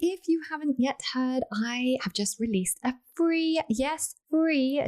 if you haven't yet heard, I have just released a free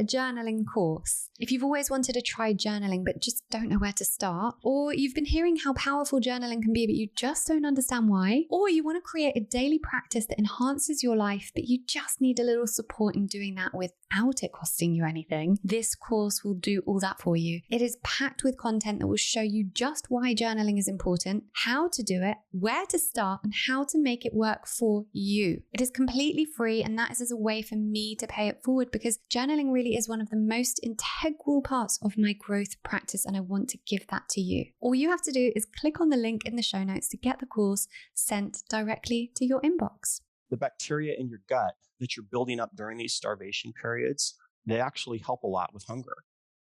journaling course. If you've always wanted to try journaling but just don't know where to start, or you've been hearing how powerful journaling can be but you just don't understand why, or you want to create a daily practice that enhances your life but you just need a little support in doing that without it costing you anything, this course will do all that for you. It is packed with content that will show you just why journaling is important, how to do it, where to start, and how to make it work for you. It is completely free, and that is as a way for me to pay it forward, because journaling really is one of the most integral parts of my growth practice, and I want to give that to you. All you have to do is click on the link in the show notes to get the course sent directly to your inbox. The bacteria in your gut that you're building up during these starvation periods, they actually help a lot with hunger.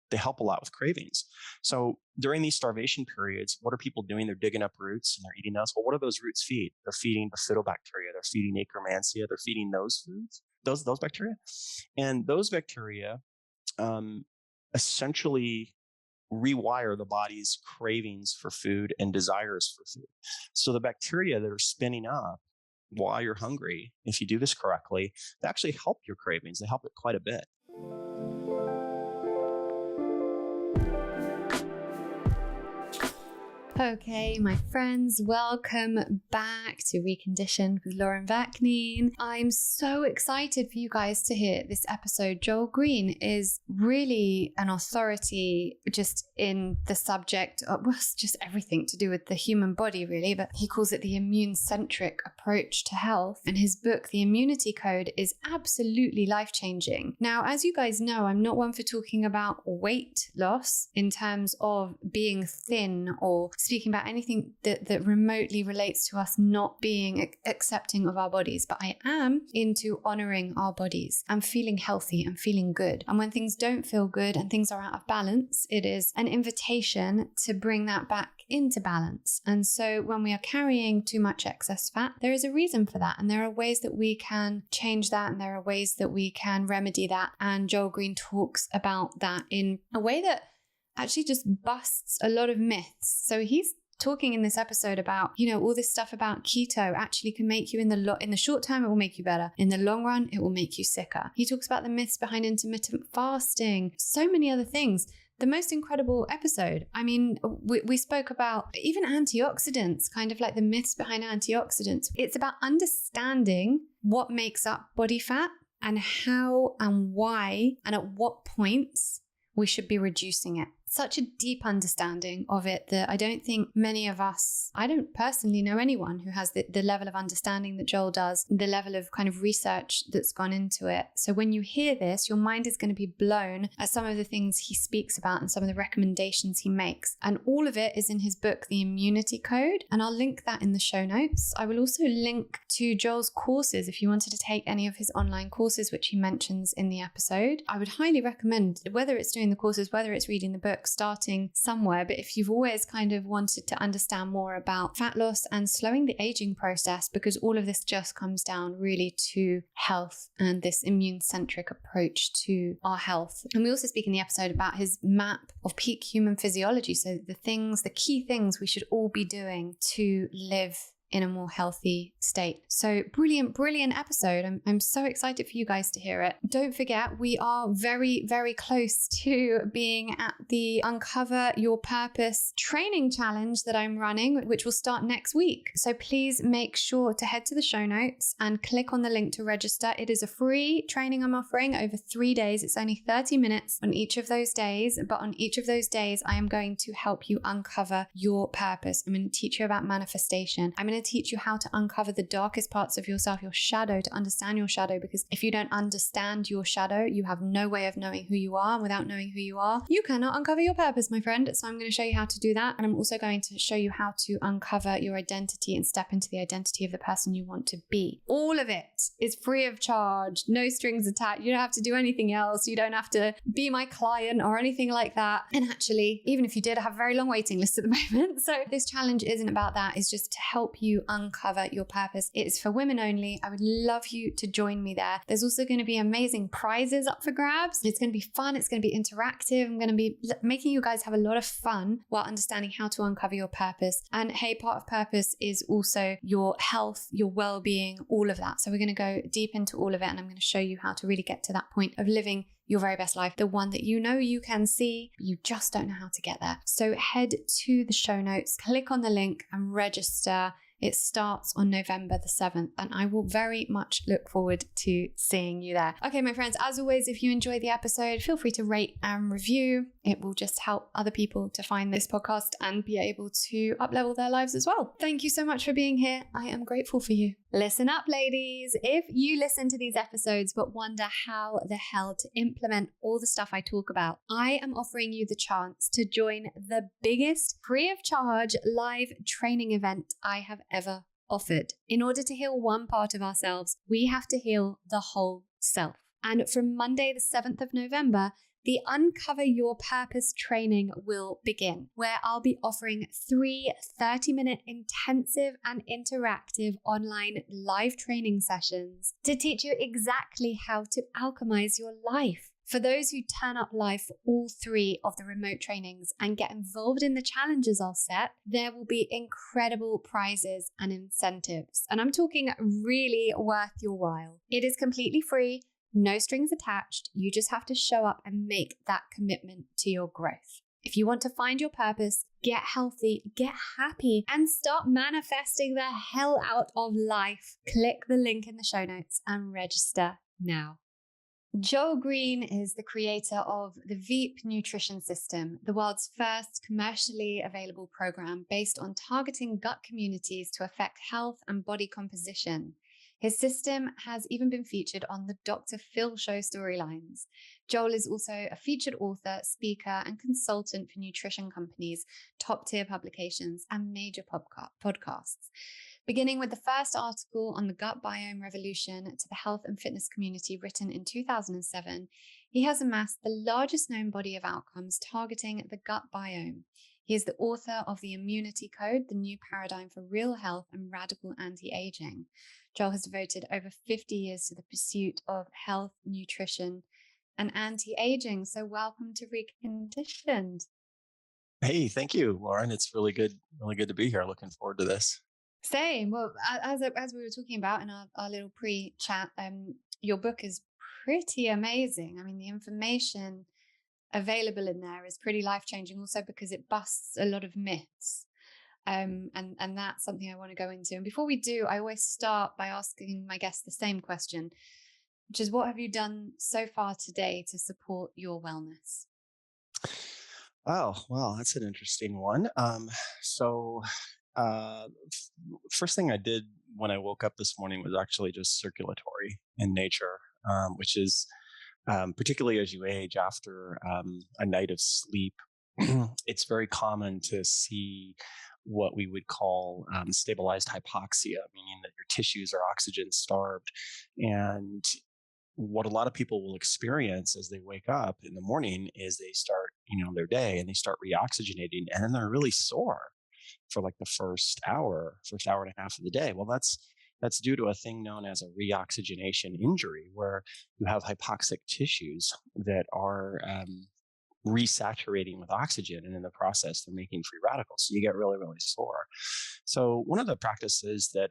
They help a lot with cravings. So during these starvation periods, what are people doing? They're digging up roots and they're eating those. Well, what do those roots feed? They're feeding bifidobacteria. They're feeding Akkermansia. They're feeding those foods, those bacteria. And those bacteria essentially rewire the body's cravings for food and desires for food. So the bacteria that are spinning up while you're hungry, if you do this correctly, they actually help your cravings. They help it quite a bit. Okay, my friends, welcome back to Reconditioned with Lauren Greene. I'm so excited for you guys to hear this episode. Joel Greene is really an authority just in the subject of, well, it's just everything to do with the human body, really, but he calls it the immune-centric approach to health. And his book, The Immunity Code, is absolutely life-changing. Now, as you guys know, I'm not one for talking about weight loss in terms of being thin or speaking about anything that remotely relates to us not being accepting of our bodies, but I am into honoring our bodies and feeling healthy and feeling good. And when things don't feel good and things are out of balance, it is an invitation to bring that back into balance. And so when we are carrying too much excess fat, there is a reason for that. And there are ways that we can change that, and there are ways that we can remedy that. And Joel Greene talks about that in a way that actually just busts a lot of myths. So he's talking in this episode about, all this stuff about keto actually can make you in the short term, it will make you better. In the long run, it will make you sicker. He talks about the myths behind intermittent fasting, so many other things. The most incredible episode. I mean, we spoke about even antioxidants, kind of like the myths behind antioxidants. It's about understanding what makes up body fat and how and why and at what points we should be reducing it. Such a deep understanding of it that I don't think many of us, I don't personally know anyone who has the level of understanding that Joel does, the level of kind of research that's gone into it. So when you hear this, your mind is going to be blown at some of the things he speaks about and some of the recommendations he makes. And all of it is in his book, The Immunity Code. And I'll link that in the show notes. I will also link to Joel's courses if you wanted to take any of his online courses, which he mentions in the episode. I would highly recommend, whether it's doing the courses, whether it's reading the book, starting somewhere. But if you've always kind of wanted to understand more about fat loss and slowing the aging process, because all of this just comes down really to health and this immune-centric approach to our health. And we also speak in the episode about his map of peak human physiology. So the key things we should all be doing to live in a more healthy state. So brilliant episode. I'm so excited for you guys to hear it. Don't forget, we are very, very close to being at the Uncover Your Purpose training challenge that I'm running, which will start next week. So please make sure to head to the show notes and click on the link to register. It is a free training I'm offering over 3 days. It's only 30 minutes on each of those days, but on each of those days, I am going to help you uncover your purpose. I'm going to teach you about manifestation. I'm going to teach you how to uncover the darkest parts of yourself, your shadow, to understand your shadow, because if you don't understand your shadow, you have no way of knowing who you are. And without knowing who you are, you cannot uncover your purpose, my friend. So I'm going to show you how to do that. And I'm also going to show you how to uncover your identity and step into the identity of the person you want to be. All of it is free of charge, no strings attached. You don't have to do anything else. You don't have to be my client or anything like that. And actually, even if you did, I have a very long waiting list at the moment. So this challenge isn't about that. It's just to help you you uncover your purpose. It's for women only. I would love you to join me there. There's also going to be amazing prizes up for grabs. It's going to be fun. It's going to be interactive. I'm going to be making you guys have a lot of fun while understanding how to uncover your purpose. And hey, part of purpose is also your health, your well-being, all of that. So we're going to go deep into all of it, and I'm going to show you how to really get to that point of living your very best life, the one that you know you can see, but you just don't know how to get there. So head to the show notes, click on the link and register. It starts on November the 7th, and I will very much look forward to seeing you there. Okay, my friends, as always, if you enjoyed the episode, feel free to rate and review. It will just help other people to find this podcast and be able to up-level their lives as well. Thank you so much for being here. I am grateful for you. Listen up, ladies. If you listen to these episodes but wonder how the hell to implement all the stuff I talk about, I am offering you the chance to join the biggest free of charge live training event I have ever offered. In order to heal one part of ourselves, we have to heal the whole self. And from Monday, the 7th of November, the Uncover Your Purpose training will begin, where I'll be offering 3 30-minute intensive and interactive online live training sessions to teach you exactly how to alchemize your life. For those who turn up live for all 3 of the remote trainings and get involved in the challenges I'll set, there will be incredible prizes and incentives. And I'm talking really worth your while. It is completely free. No strings attached. You just have to show up and make that commitment to your growth. If you want to find your purpose, get healthy, get happy, and start manifesting the hell out of life, click the link in the show notes and register now. Joel Greene is the creator of the Veep Nutrition System, the world's first commercially available program based on targeting gut communities to affect health and body composition. His system has even been featured on the Dr. Phil show storylines. Joel is also a featured author, speaker, and consultant for nutrition companies, top-tier publications, and major podcasts. Beginning with the first article on the gut biome revolution to the health and fitness community written in 2007, he has amassed the largest known body of outcomes targeting the gut biome. He is the author of The Immunity Code, the new paradigm for real health and radical anti-aging. Joel has devoted over 50 years to the pursuit of health, nutrition, and anti-aging. So welcome to Reconditioned. Hey, thank you, Lauren. It's really good to be here. Looking forward to this. Same. Well, as we were talking about in our little pre-chat, your book is pretty amazing. I mean, the information available in there is pretty life-changing also because it busts a lot of myths. And that's something I want to go into. And before we do, I always start by asking my guests the same question, which is, what have you done so far today to support your wellness? Oh, well, that's an interesting one. First thing I did when I woke up this morning was actually just circulatory in nature, which is particularly as you age after a night of sleep, it's very common to see what we would call stabilized hypoxia, meaning that your tissues are oxygen starved. And what a lot of people will experience as they wake up in the morning is they start, their day and they start reoxygenating, and then they're really sore for like the first hour and a half of the day. Well, that's due to a thing known as a reoxygenation injury, where you have hypoxic tissues that are resaturating with oxygen, and in the process they're making free radicals, so you get really, really sore. So one of the practices that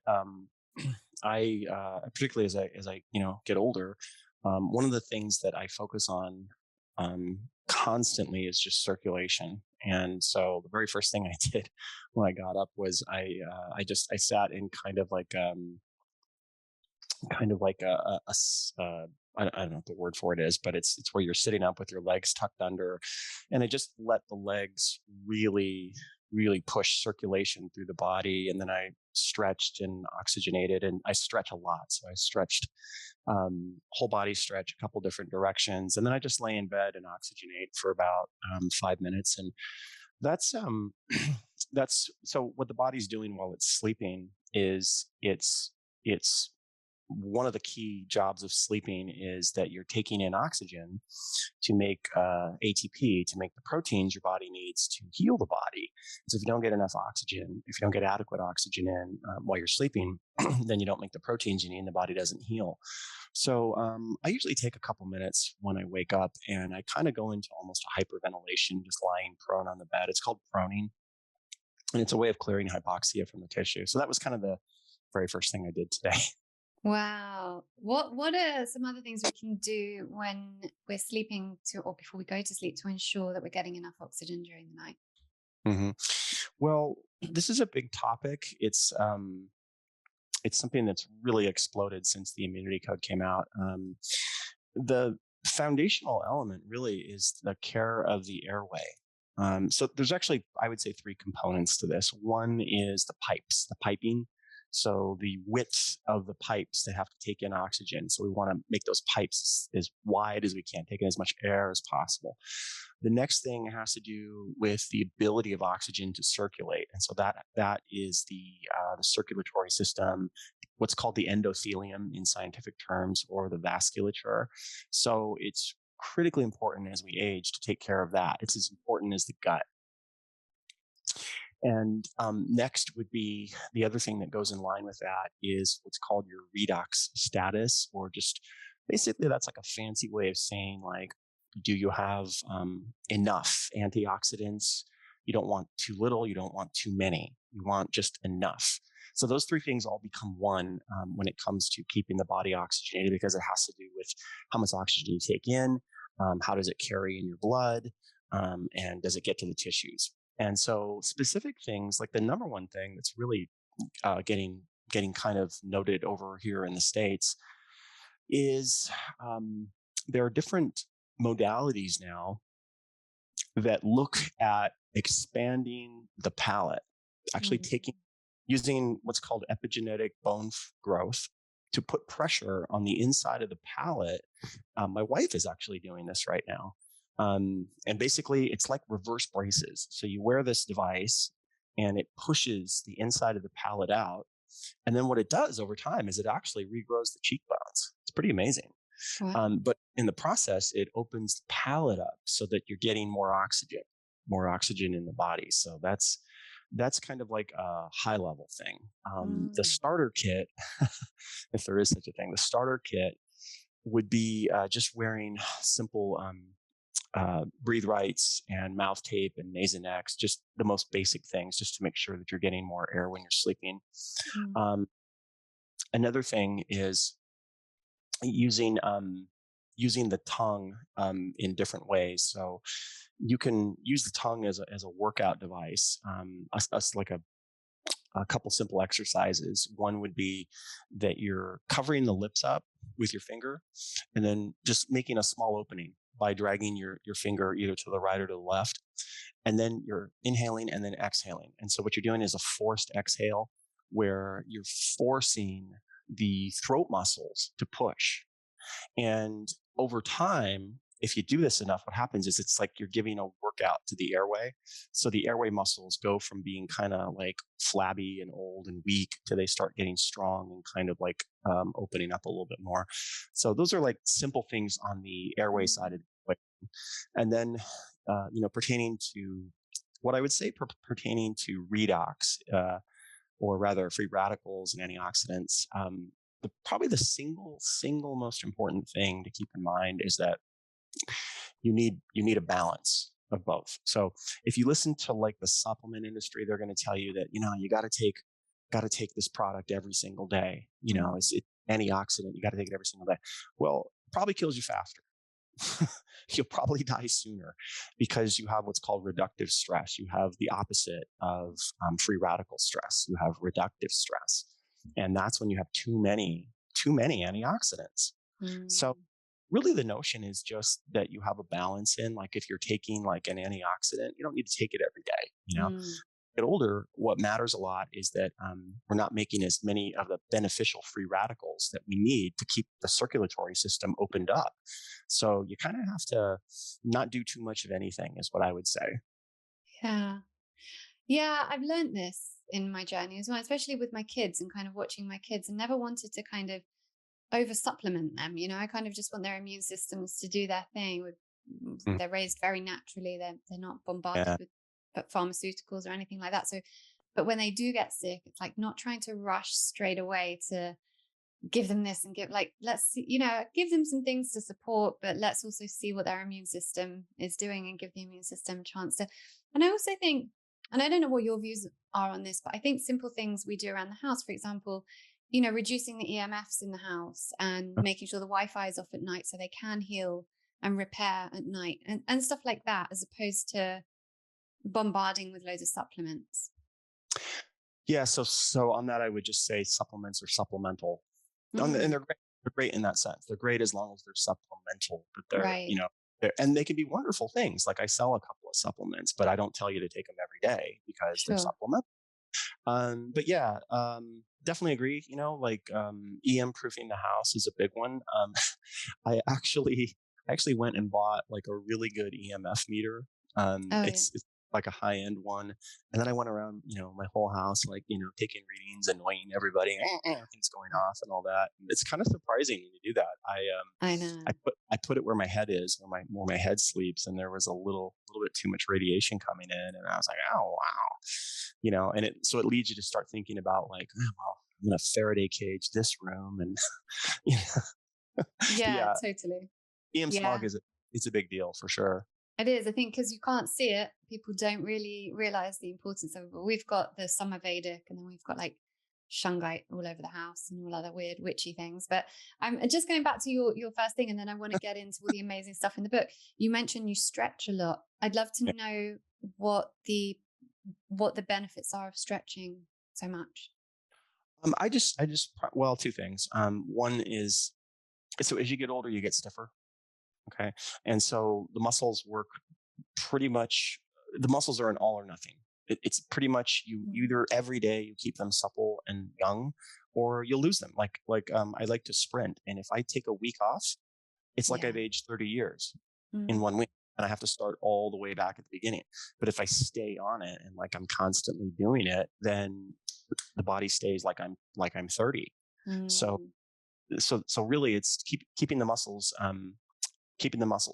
I particularly as I get older, one of the things that I focus on constantly is just circulation. And so the very first thing I did when I got up was I sat in kind of like I don't know what the word for it is, but it's where you're sitting up with your legs tucked under, and I just let the legs really, really push circulation through the body. And then I stretched and oxygenated, and I stretch a lot. So I stretched whole body stretch, a couple different directions. And then I just lay in bed and oxygenate for about 5 minutes. And that's so what the body's doing while it's sleeping is it's one of the key jobs of sleeping is that you're taking in oxygen to make ATP, to make the proteins your body needs to heal the body. So if you don't get enough oxygen, if you don't get adequate oxygen in while you're sleeping, then you don't make the proteins you need and the body doesn't heal. So I usually take a couple minutes when I wake up and I kind of go into almost a hyperventilation, just lying prone on the bed. It's called proning. And it's a way of clearing hypoxia from the tissue. So that was kind of the very first thing I did today. Wow. What are some other things we can do when we're sleeping to or before we go to sleep to ensure that we're getting enough oxygen during the night? hmm Well, this is a big topic. It's something that's really exploded since the immunity code came out. The foundational element really is the care of the airway. So there's actually, I would say, three components to this. One is the pipes, the piping. So the width of the pipes that have to take in oxygen. So we want to make those pipes as wide as we can, take in as much air as possible. The next thing has to do with the ability of oxygen to circulate, and so that is the circulatory system, what's called the endothelium in scientific terms, or the vasculature. So it's critically important as we age to take care of that. It's as important as the gut. And next would be the other thing that goes in line with that is what's called your redox status, or just basically that's like a fancy way of saying, like, do you have enough antioxidants? You don't want too little, you don't want too many, you want just enough. So those three things all become one when it comes to keeping the body oxygenated, because it has to do with how much oxygen you take in, how does it carry in your blood, and does it get to the tissues? And so specific things, like the number one thing that's really getting kind of noted over here in the States is there are different modalities now that look at expanding the palate, actually using what's called epigenetic bone growth to put pressure on the inside of the palate. My wife is actually doing this right now. And basically, it's like reverse braces. So you wear this device and it pushes the inside of the palate out. And then what it does over time is it actually regrows the cheekbones. It's pretty amazing. Wow. But in the process, it opens the palate up so that you're getting more oxygen in the body. So that's kind of like a high level thing. The starter kit, if there is such a thing, the starter kit would be just wearing simple breathe rights and mouth tape and Nasonex, just the most basic things, just to make sure that you're getting more air when you're sleeping. Um, Another thing is using the tongue in different ways. So you can use the tongue as a workout device. Like a couple simple exercises. One would be that you're covering the lips up with your finger and then just making a small opening by dragging your finger either to the right or to the left. And then you're inhaling and then exhaling. And so what you're doing is a forced exhale where you're forcing the throat muscles to push. And over time, if you do this enough, what happens is it's like you're giving a workout to the airway. So the airway muscles go from being kind of like flabby and old and weak to they start getting strong and kind of like opening up a little bit more. So those are like simple things on the airway side of the equation. And then, pertaining to what I would say pertaining to redox, or rather free radicals and antioxidants, probably the single most important thing to keep in mind is that you need a balance of both. So if you listen to like the supplement industry, they're going to tell you that you got to take this product every single day. It's antioxidant. You got to take it every single day. Well, it probably kills you faster. You'll probably die sooner because you have what's called reductive stress. You have the opposite of free radical stress. You have reductive stress, and that's when you have too many antioxidants. So really the notion is just that you have a balance in, like, if you're taking like an antioxidant, you don't need to take it every day. Get older, what matters a lot is that we're not making as many of the beneficial free radicals that we need to keep the circulatory system opened up. So you kind of have to not do too much of anything, is what I would say. Yeah, I've learned this in my journey as well, especially with my kids and kind of watching my kids, and never wanted to kind of over supplement them. I kind of just want their immune systems to do their thing. Mm, They're raised very naturally. They're not bombarded yeah. with pharmaceuticals or anything like that. So, but when they do get sick, it's like not trying to rush straight away to give them this and let's see, give them some things to support, but let's also see what their immune system is doing and give the immune system a chance to. And I also think, and I don't know what your views are on this, but I think simple things we do around the house, for example, reducing the EMFs in the house and making sure the Wi-Fi is off at night so they can heal and repair at night and stuff like that, as opposed to bombarding with loads of supplements. Yeah. So on that, I would just say supplements are supplemental. And they're great. They're great in that sense. They're great as long as they're supplemental, but Right. and they can be wonderful things. Like I sell a couple of supplements, but I don't tell you to take them every day because they're Sure. supplemental. But yeah, definitely agree. EM proofing the house is a big one. I actually went and bought like a really good EMF meter. Oh, yeah. It's like a high end one, and then I went around, my whole house, like taking readings, annoying everybody, things going off and all that. And it's kind of surprising when you do that. I know. I put it where my head is, where my head sleeps, and there was a little bit too much radiation coming in, and I was like, oh wow, and so it leads you to start thinking about like, oh, well, I'm gonna Faraday cage this room, and you Yeah, yeah, totally. EM Yeah. smog it's a big deal for sure. It is, I think, because you can't see it, people don't really realize the importance of it. But we've got the summer Vedic, and then we've got like shungite all over the house and all other weird witchy things. But I'm just going back to your first thing, and then I want to get into all the amazing stuff in the book. You mentioned you stretch a lot. I'd love to Yeah. know what the benefits are of stretching so much. Well, two things. One is, so as you get older, you get stiffer. Okay. And so the muscles work pretty much, the muscles are an all or nothing. It's pretty much you either every day you keep them supple and young, or you'll lose them. I like to sprint. And if I take a week off, it's like Yeah. I've aged 30 years in Mm. 1 week. And I have to start all the way back at the beginning. But if I stay on it and like I'm constantly doing it, then the body stays like I'm 30. So Mm. so really it's keeping the muscles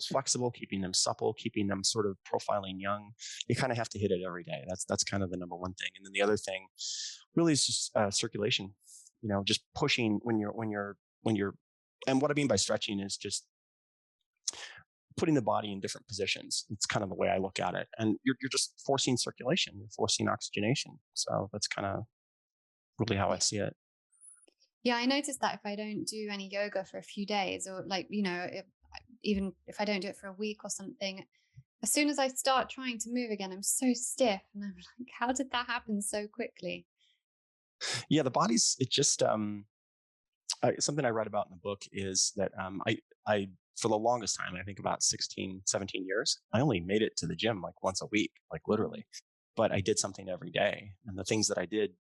flexible, keeping them supple, keeping them sort of profiling young. You kind of have to hit it every day. That's kind of the number one thing. And then the other thing really is just circulation. Just pushing when you're. And what I mean by stretching is just putting the body in different positions. It's kind of the way I look at it. And you're just forcing circulation. You're forcing oxygenation. So that's kind of really how I see it. Yeah, I noticed that if I don't do any yoga for a few days, or even if I don't do it for a week or something, as soon as I start trying to move again, I'm so stiff. And I'm like, how did that happen so quickly? Yeah, the body's, it just, something I read about in the book is that I, for the longest time, I think about 16, 17 years, I only made it to the gym like once a week, like literally, but I did something every day. And the things that I did,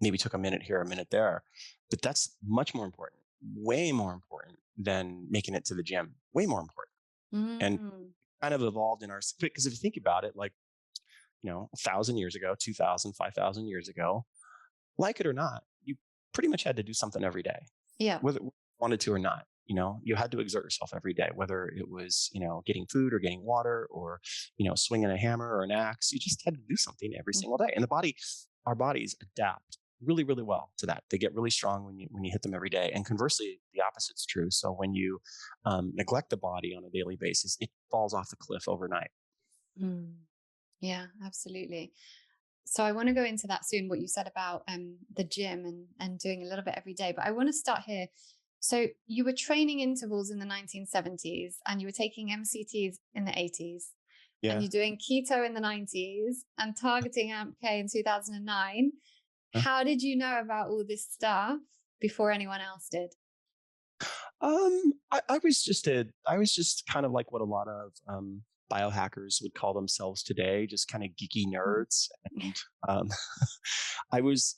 maybe took a minute here, a minute there, but that's much more important, way more important than making it to the gym, way more important. And Mm. kind of evolved in our, because if you think about it, like, 1,000 years ago, 2,000, 5,000 years ago, like it or not, you pretty much had to do something every day, Yeah. whether you wanted to or not. You had to exert yourself every day, whether it was, getting food or getting water or, swinging a hammer or an axe. You just had to do something every single day. And our bodies adapt really, really well to that. They get really strong when you hit them every day. And conversely, the opposite's true. So when you neglect the body on a daily basis, it falls off the cliff overnight. Mm. Yeah, absolutely. So I want to go into that soon, what you said about the gym and doing a little bit every day. But I want to start here. So you were training intervals in the 1970s, and you were taking MCTs in the 80s, and Yeah. you're doing keto in the 90s and targeting AMP-K in 2009. How did you know about all this stuff before anyone else did? I was just kind of like what a lot of biohackers would call themselves today, just kind of geeky nerds. And um, I was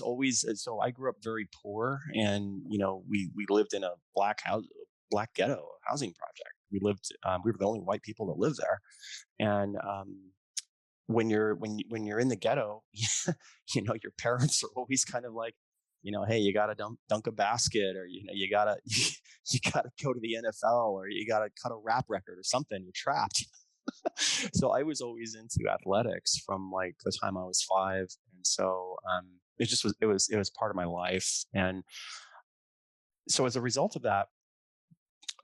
always, so I grew up very poor, and we lived in a black ghetto housing project. We were the only white people that lived there, and when you're in the ghetto, your parents are always kind of like, hey, you got to dunk a basket, or, you got to, you got to go to the NFL, or you got to cut a rap record or something. You're trapped. So I was always into athletics from like the time I was 5. And so, it was part of my life. And so as a result of that,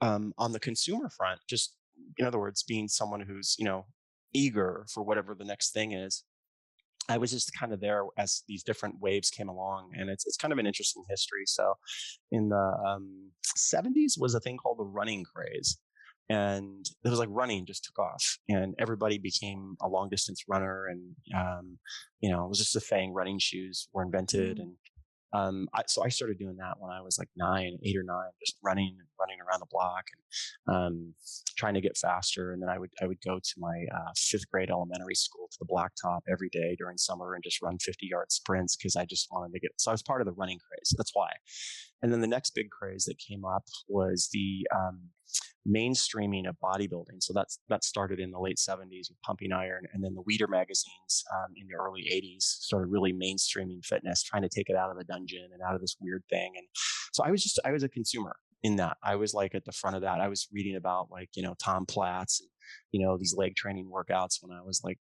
on the consumer front, just in other words, being someone who's, eager for whatever the next thing is, I was just kind of there as these different waves came along, and it's kind of an interesting history. So, in the 70s was a thing called the running craze, and it was like running just took off, and everybody became a long distance runner, and it was just a thing. Running shoes were invented, and so I started doing that when I was like 8 or 9, just running around the block, and trying to get faster. And then I would go to my 5th grade elementary school to the blacktop every day during summer and just run 50-yard sprints because I just wanted to get. So I was part of the running craze. That's why. And then the next big craze that came up was the mainstreaming of bodybuilding. So that started in the late 70s with Pumping Iron, and then the Weider magazines in the early 80s started really mainstreaming fitness, trying to take it out of the dungeon and out of this weird thing. And so I was a consumer in that. I was like at the front of that. I was reading about like, Tom Platz and, these leg training workouts when I was like,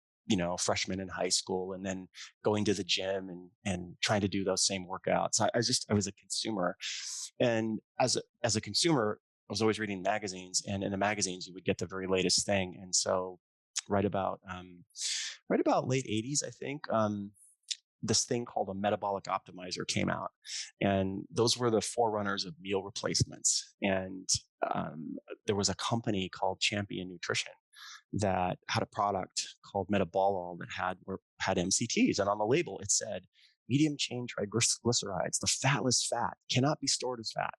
freshman in high school, and then going to the gym and trying to do those same workouts. I was a consumer. And as a consumer, I was always reading magazines, and in the magazines you would get the very latest thing. And so right about late 80s, I think, this thing called a metabolic optimizer came out, and those were the forerunners of meal replacements. And there was a company called Champion Nutrition that had a product called Metabolol that had MCTs, and on the label it said medium chain triglycerides, the fatless fat, cannot be stored as fat.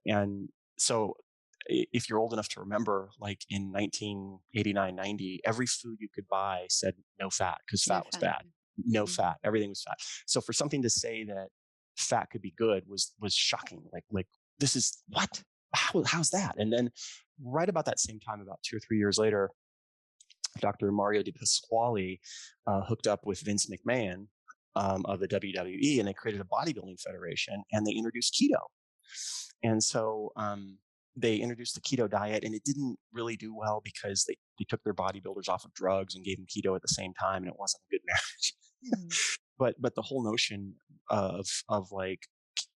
And so if you're old enough to remember, like in 1989, 90, every food you could buy said no fat, because fat was bad. No fat, everything was fat. So for something to say that fat could be good was shocking. Like this is what? How's that? And then right about that same time, about 2 or 3 years later, Dr. Mario Di Pasquale hooked up with Vince McMahon of the WWE, and they created a bodybuilding federation, and they introduced keto. And so they introduced the keto diet, and it didn't really do well because they took their bodybuilders off of drugs and gave them keto at the same time, and it wasn't a good marriage. But the whole notion of like,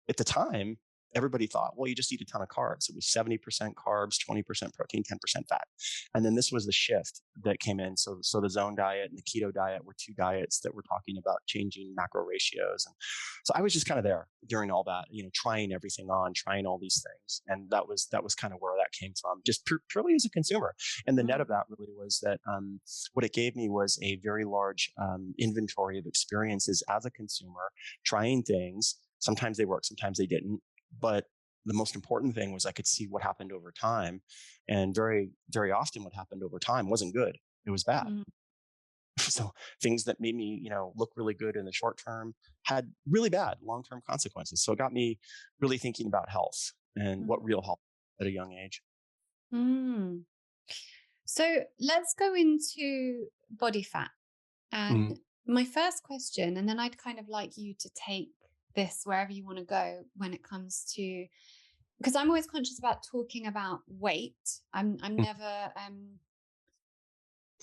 at the time, everybody thought, well, you just eat a ton of carbs. It was 70% carbs, 20% protein, 10% fat. And then this was the shift that came in. So the zone diet and the keto diet were 2 diets that were talking about changing macro ratios. And so I was just kind of there during all that, trying everything on, trying all these things. And that was kind of where that came from, just purely as a consumer. And the net of that really was that what it gave me was a very large inventory of experiences as a consumer, trying things. Sometimes they worked, sometimes they didn't. But the most important thing was I could see what happened over time. And very, very often what happened over time wasn't good. It was bad. So things that made me, look really good in the short term had really bad long-term consequences. So it got me really thinking about health and what real health at a young age. So let's go into body fat. And my first question, and then I'd kind of like you to take this wherever you want to go when it comes to, because I'm always conscious about talking about weight. I'm never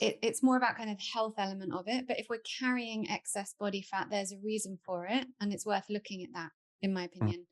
it's more about kind of the health element of it. But if we're carrying excess body fat, there's a reason for it, and it's worth looking at that, in my opinion.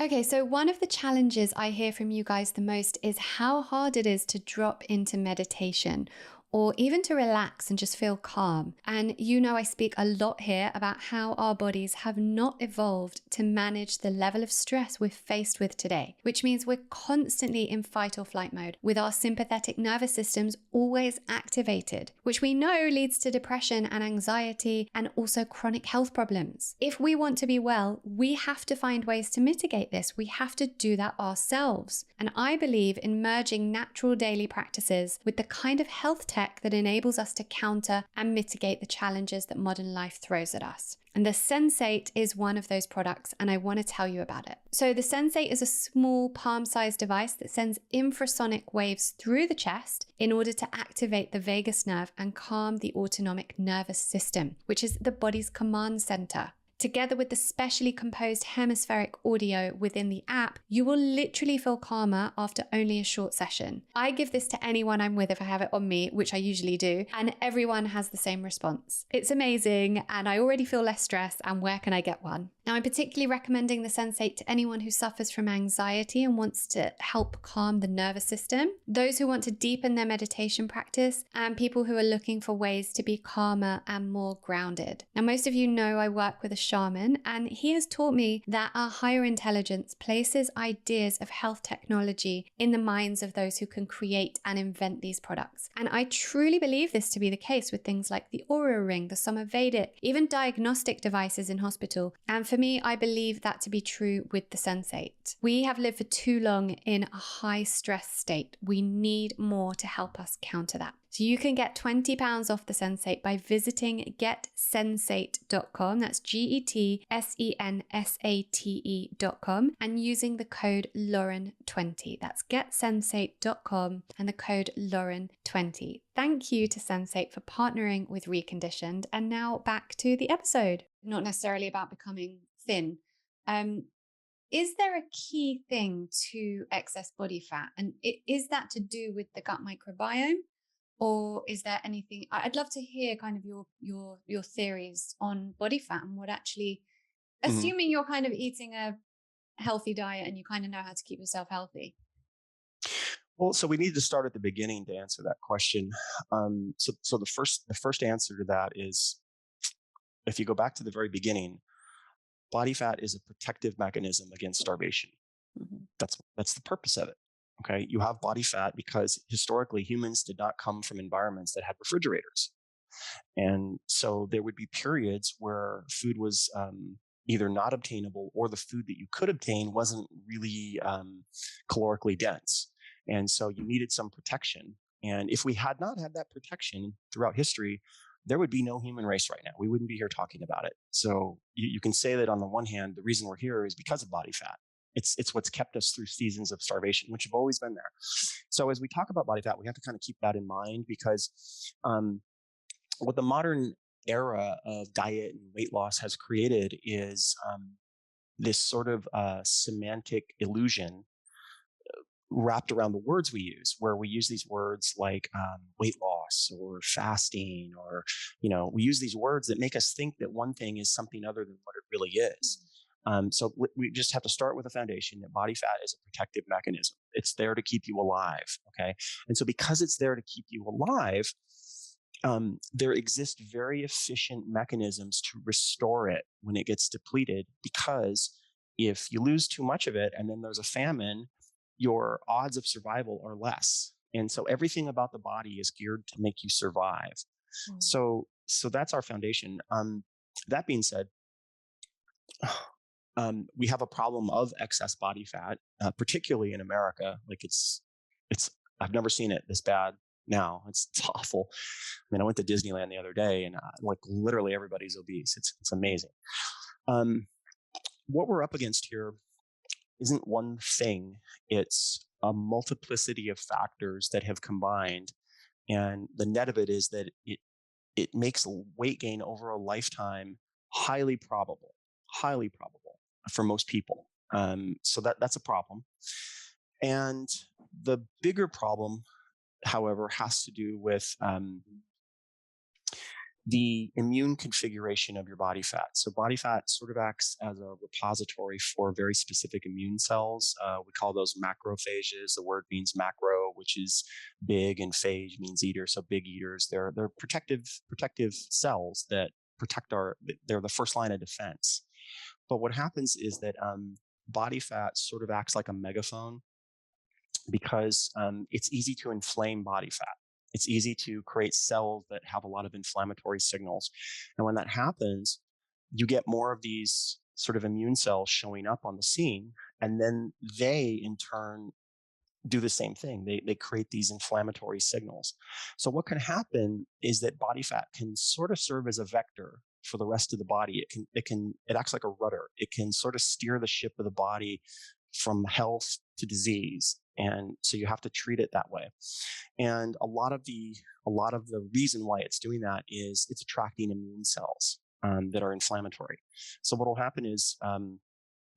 Okay, so one of the challenges I hear from you guys the most is how hard it is to drop into meditation, or even to relax and just feel calm. And I speak a lot here about how our bodies have not evolved to manage the level of stress we're faced with today, which means we're constantly in fight or flight mode with our sympathetic nervous systems always activated, which we know leads to depression and anxiety and also chronic health problems. If we want to be well, we have to find ways to mitigate this. We have to do that ourselves. And I believe in merging natural daily practices with the kind of health tech that enables us to counter and mitigate the challenges that modern life throws at us. And the Sensate is one of those products, and I want to tell you about it. So the Sensate is a small palm-sized device that sends infrasonic waves through the chest in order to activate the vagus nerve and calm the autonomic nervous system, which is the body's command center. together with the specially composed hemispheric audio within the app, you will literally feel calmer after only a short session. I give this to anyone I'm with if I have it on me, which I usually do, and everyone has the same response. It's amazing, and I already feel less stressed, and where can I get one? Now, I'm particularly recommending the Sensate to anyone who suffers from anxiety and wants to help calm the nervous system, those who want to deepen their meditation practice, and people who are looking for ways to be calmer and more grounded. Now, most of you know I work with a shaman, and he has taught me that our higher intelligence places ideas of health technology in the minds of those who can create and invent these products. And I truly believe this to be the case with things like the Aura Ring, the Somavedic, even diagnostic devices in hospital. And for me, I believe that to be true with the Sensate. We have lived for too long in a high stress state. We need more to help us counter that. So you can get £20 off the Sensate by visiting getsensate.com. That's GETSENSATE.com and using the code Lauren20. That's getsensate.com and the code Lauren20. Thank you to Sensate for partnering with Reconditioned. And now back to the episode. Not necessarily about becoming thin. Is there a key thing to excess body fat? And is that to do with the gut microbiome? Or is there anything? I'd love to hear kind of your theories on body fat and what actually, assuming you're kind of eating a healthy diet and you kind of know how to keep yourself healthy. Well, so we need to start at the beginning to answer that question. So the first answer to that is, if you go back to the very beginning, body fat is a protective mechanism against starvation. That's the purpose of it. Okay, you have body fat because historically humans did not come from environments that had refrigerators. And so there would be periods where food was either not obtainable, or the food that you could obtain wasn't really calorically dense. And so you needed some protection. And if we had not had that protection throughout history, there would be no human race right now. We wouldn't be here talking about it. So you can say that on the one hand, the reason we're here is because of body fat. It's what's kept us through seasons of starvation, which have always been there. So as we talk about body fat, we have to kind of keep that in mind, because what the modern era of diet and weight loss has created is this sort of semantic illusion wrapped around the words we use, where we use these words like weight loss or fasting, or, we use these words that make us think that one thing is something other than what it really is. So we just have to start with a foundation that body fat is a protective mechanism. It's there to keep you alive. Okay. And so because it's there to keep you alive, there exist very efficient mechanisms to restore it when it gets depleted, because if you lose too much of it and then there's a famine, your odds of survival are less. And so everything about the body is geared to make you survive. So that's our foundation. That being said, we have a problem of excess body fat, particularly in America. Like it's I've never seen it this bad now. It's awful. I mean, I went to Disneyland the other day, and like literally everybody's obese. It's amazing. What we're up against here isn't one thing. It's a multiplicity of factors that have combined. And the net of it is that it makes weight gain over a lifetime highly probable for most people. So that's a problem. And the bigger problem, however, has to do with the immune configuration of your body fat. So body fat sort of acts as a repository for very specific immune cells. We call those macrophages. The word means macro, which is big, and phage means eater. So big eaters. They're protective cells that protect they're the first line of defense. But what happens is that body fat sort of acts like a megaphone, because it's easy to inflame body fat. It's easy to create cells that have a lot of inflammatory signals. And when that happens, you get more of these sort of immune cells showing up on the scene. And then they, in turn, do the same thing. They create these inflammatory signals. So what can happen is that body fat can sort of serve as a vector for the rest of the body. It acts like a rudder. It can sort of steer the ship of the body from health to disease. And so you have to treat it that way. And a lot of the reason why it's doing that is it's attracting immune cells. that are inflammatory. So what will happen is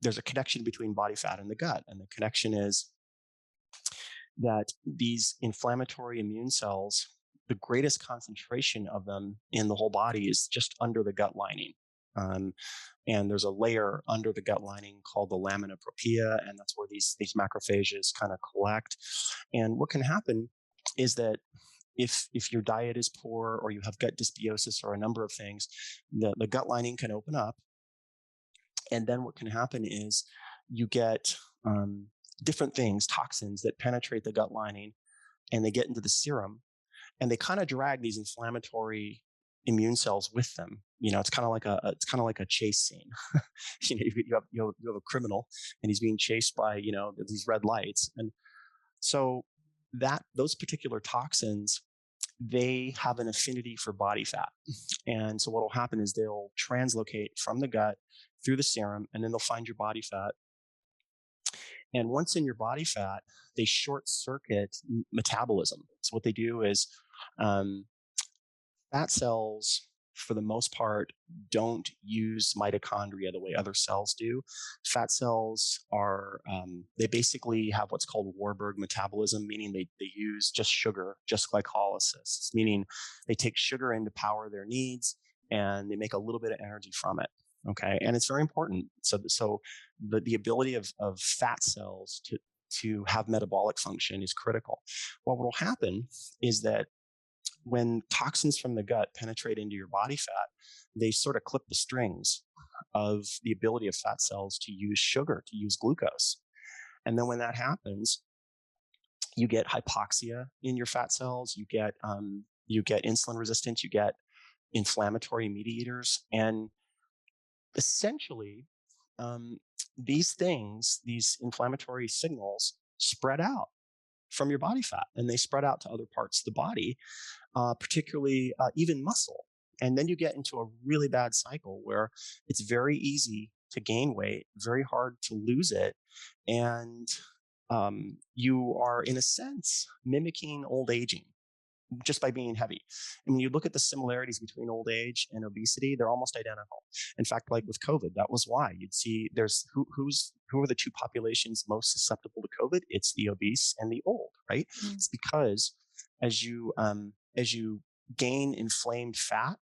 there's a connection between body fat and the gut. And the connection is that these inflammatory immune cells, the greatest concentration of them in the whole body is just under the gut lining. And there's a layer under the gut lining called the lamina propria, and that's where these macrophages kind of collect. And what can happen is that if your diet is poor or you have gut dysbiosis or a number of things, the gut lining can open up. And then what can happen is you get different things, toxins that penetrate the gut lining, and they get into the serum, and they kind of drag these inflammatory immune cells with them. It's kind of like a chase scene. You have a criminal, and he's being chased by these red lights, and so those particular toxins, they have an affinity for body fat, and so what will happen is they'll translocate from the gut through the serum, and then they'll find your body fat. And once in your body fat, they short circuit metabolism. So what they do is fat cells, for the most part, don't use mitochondria the way other cells do. Fat cells they basically have what's called Warburg metabolism, meaning they use just sugar, just glycolysis, meaning they take sugar in to power their needs, and they make a little bit of energy from it. Okay, and it's very important. So the ability of fat cells to have metabolic function is critical. What will happen is that when toxins from the gut penetrate into your body fat, they sort of clip the strings of the ability of fat cells to use sugar, to use glucose. And then when that happens, you get hypoxia in your fat cells, you get insulin resistance, you get inflammatory mediators, and essentially these inflammatory signals spread out from your body fat, and they spread out to other parts of the body, particularly even muscle. And then you get into a really bad cycle where it's very easy to gain weight, very hard to lose it. And you are, in a sense, mimicking old aging just by being heavy. And when you look at the similarities between old age and obesity, they're almost identical. In fact, like with COVID, that was why you'd see there's who are the two populations most susceptible to COVID? It's the obese and the old, right? Mm. It's because as you gain inflamed fat,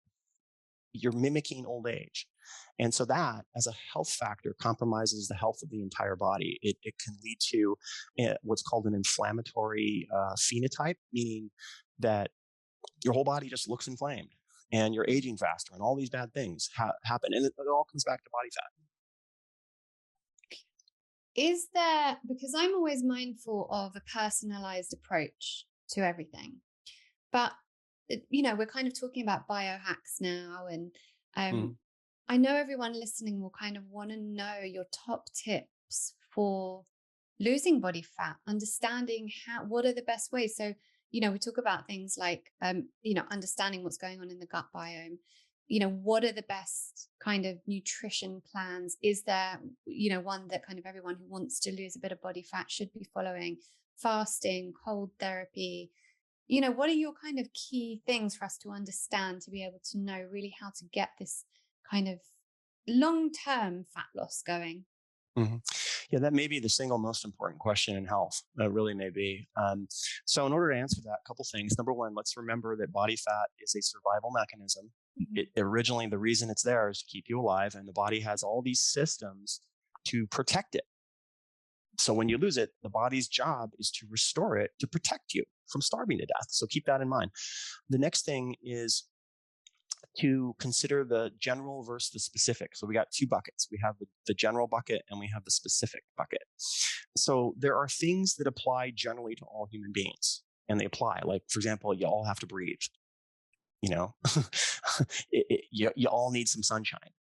you're mimicking old age. And so that, as a health factor, compromises the health of the entire body. It can lead to what's called an inflammatory phenotype, meaning that your whole body just looks inflamed and you're aging faster, and all these bad things happen. And it all comes back to body fat. Is there, because I'm always mindful of a personalized approach to everything, but we're kind of talking about biohacks now, and I know everyone listening will kind of want to know your top tips for losing body fat, understanding what are the best ways. So, we talk about things like, understanding what's going on in the gut biome. What are the best kind of nutrition plans? Is there, one that kind of everyone who wants to lose a bit of body fat should be following? Fasting, cold therapy. What are your kind of key things for us to understand, to be able to know really how to get this kind of long-term fat loss going? Mm-hmm. Yeah, that may be the single most important question in health. That really may be. So in order to answer that, a couple things. Number one, let's remember that body fat is a survival mechanism. Mm-hmm. Originally, the reason it's there is to keep you alive, and the body has all these systems to protect it. So when you lose it, the body's job is to restore it, to protect you from starving to death. So keep that in mind. The next thing is to consider the general versus the specific. So we got two buckets. We have the general bucket and we have the specific bucket. So there are things that apply generally to all human beings, and they apply. Like, for example, you all have to breathe. You all need some sunshine,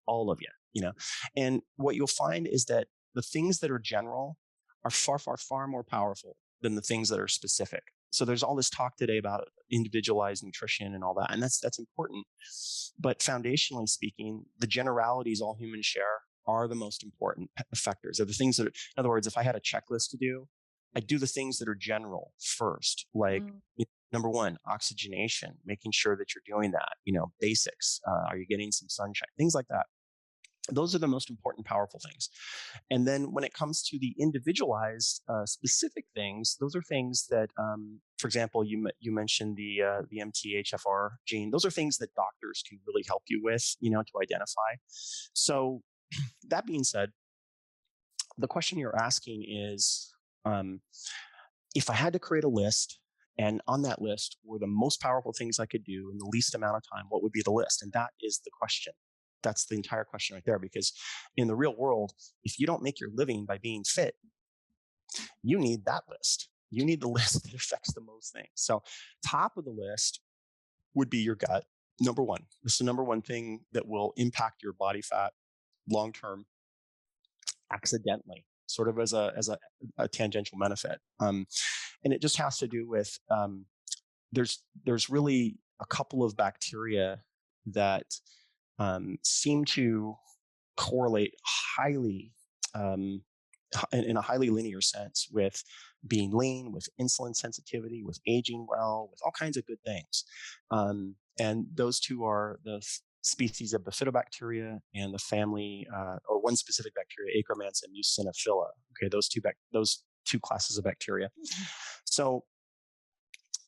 all of you. And what you'll find is that the things that are general are far, far, far more powerful than the things that are specific. So there's all this talk today about individualized nutrition and all that, and that's important. But foundationally speaking, the generalities all humans share are the most important factors. Are the things that, in other words, if I had a checklist to do, I'd do the things that are general first, like Number one, oxygenation, making sure that you're doing that, basics. Are you getting some sunshine? Things like that. Those are the most important, powerful things. And then when it comes to the individualized, specific things, those are things that, for example, you mentioned the MTHFR gene. Those are things that doctors can really help you with, to identify. So that being said, the question you're asking is, if I had to create a list, and on that list were the most powerful things I could do in the least amount of time, what would be the list? And that is the question. That's the entire question right there. Because in the real world, if you don't make your living by being fit, you need that list. You need the list that affects the most things. So top of the list would be your gut. Number one. This is the number one thing that will impact your body fat long-term accidentally, sort of as a tangential benefit. And it just has to do with, there's really a couple of bacteria that seem to correlate highly, in a highly linear sense, with being lean, with insulin sensitivity, with aging well, with all kinds of good things. And those two are the species of bifidobacteria and the family, or one specific bacteria, Akkermansia muciniphila. Okay, those two classes of bacteria. So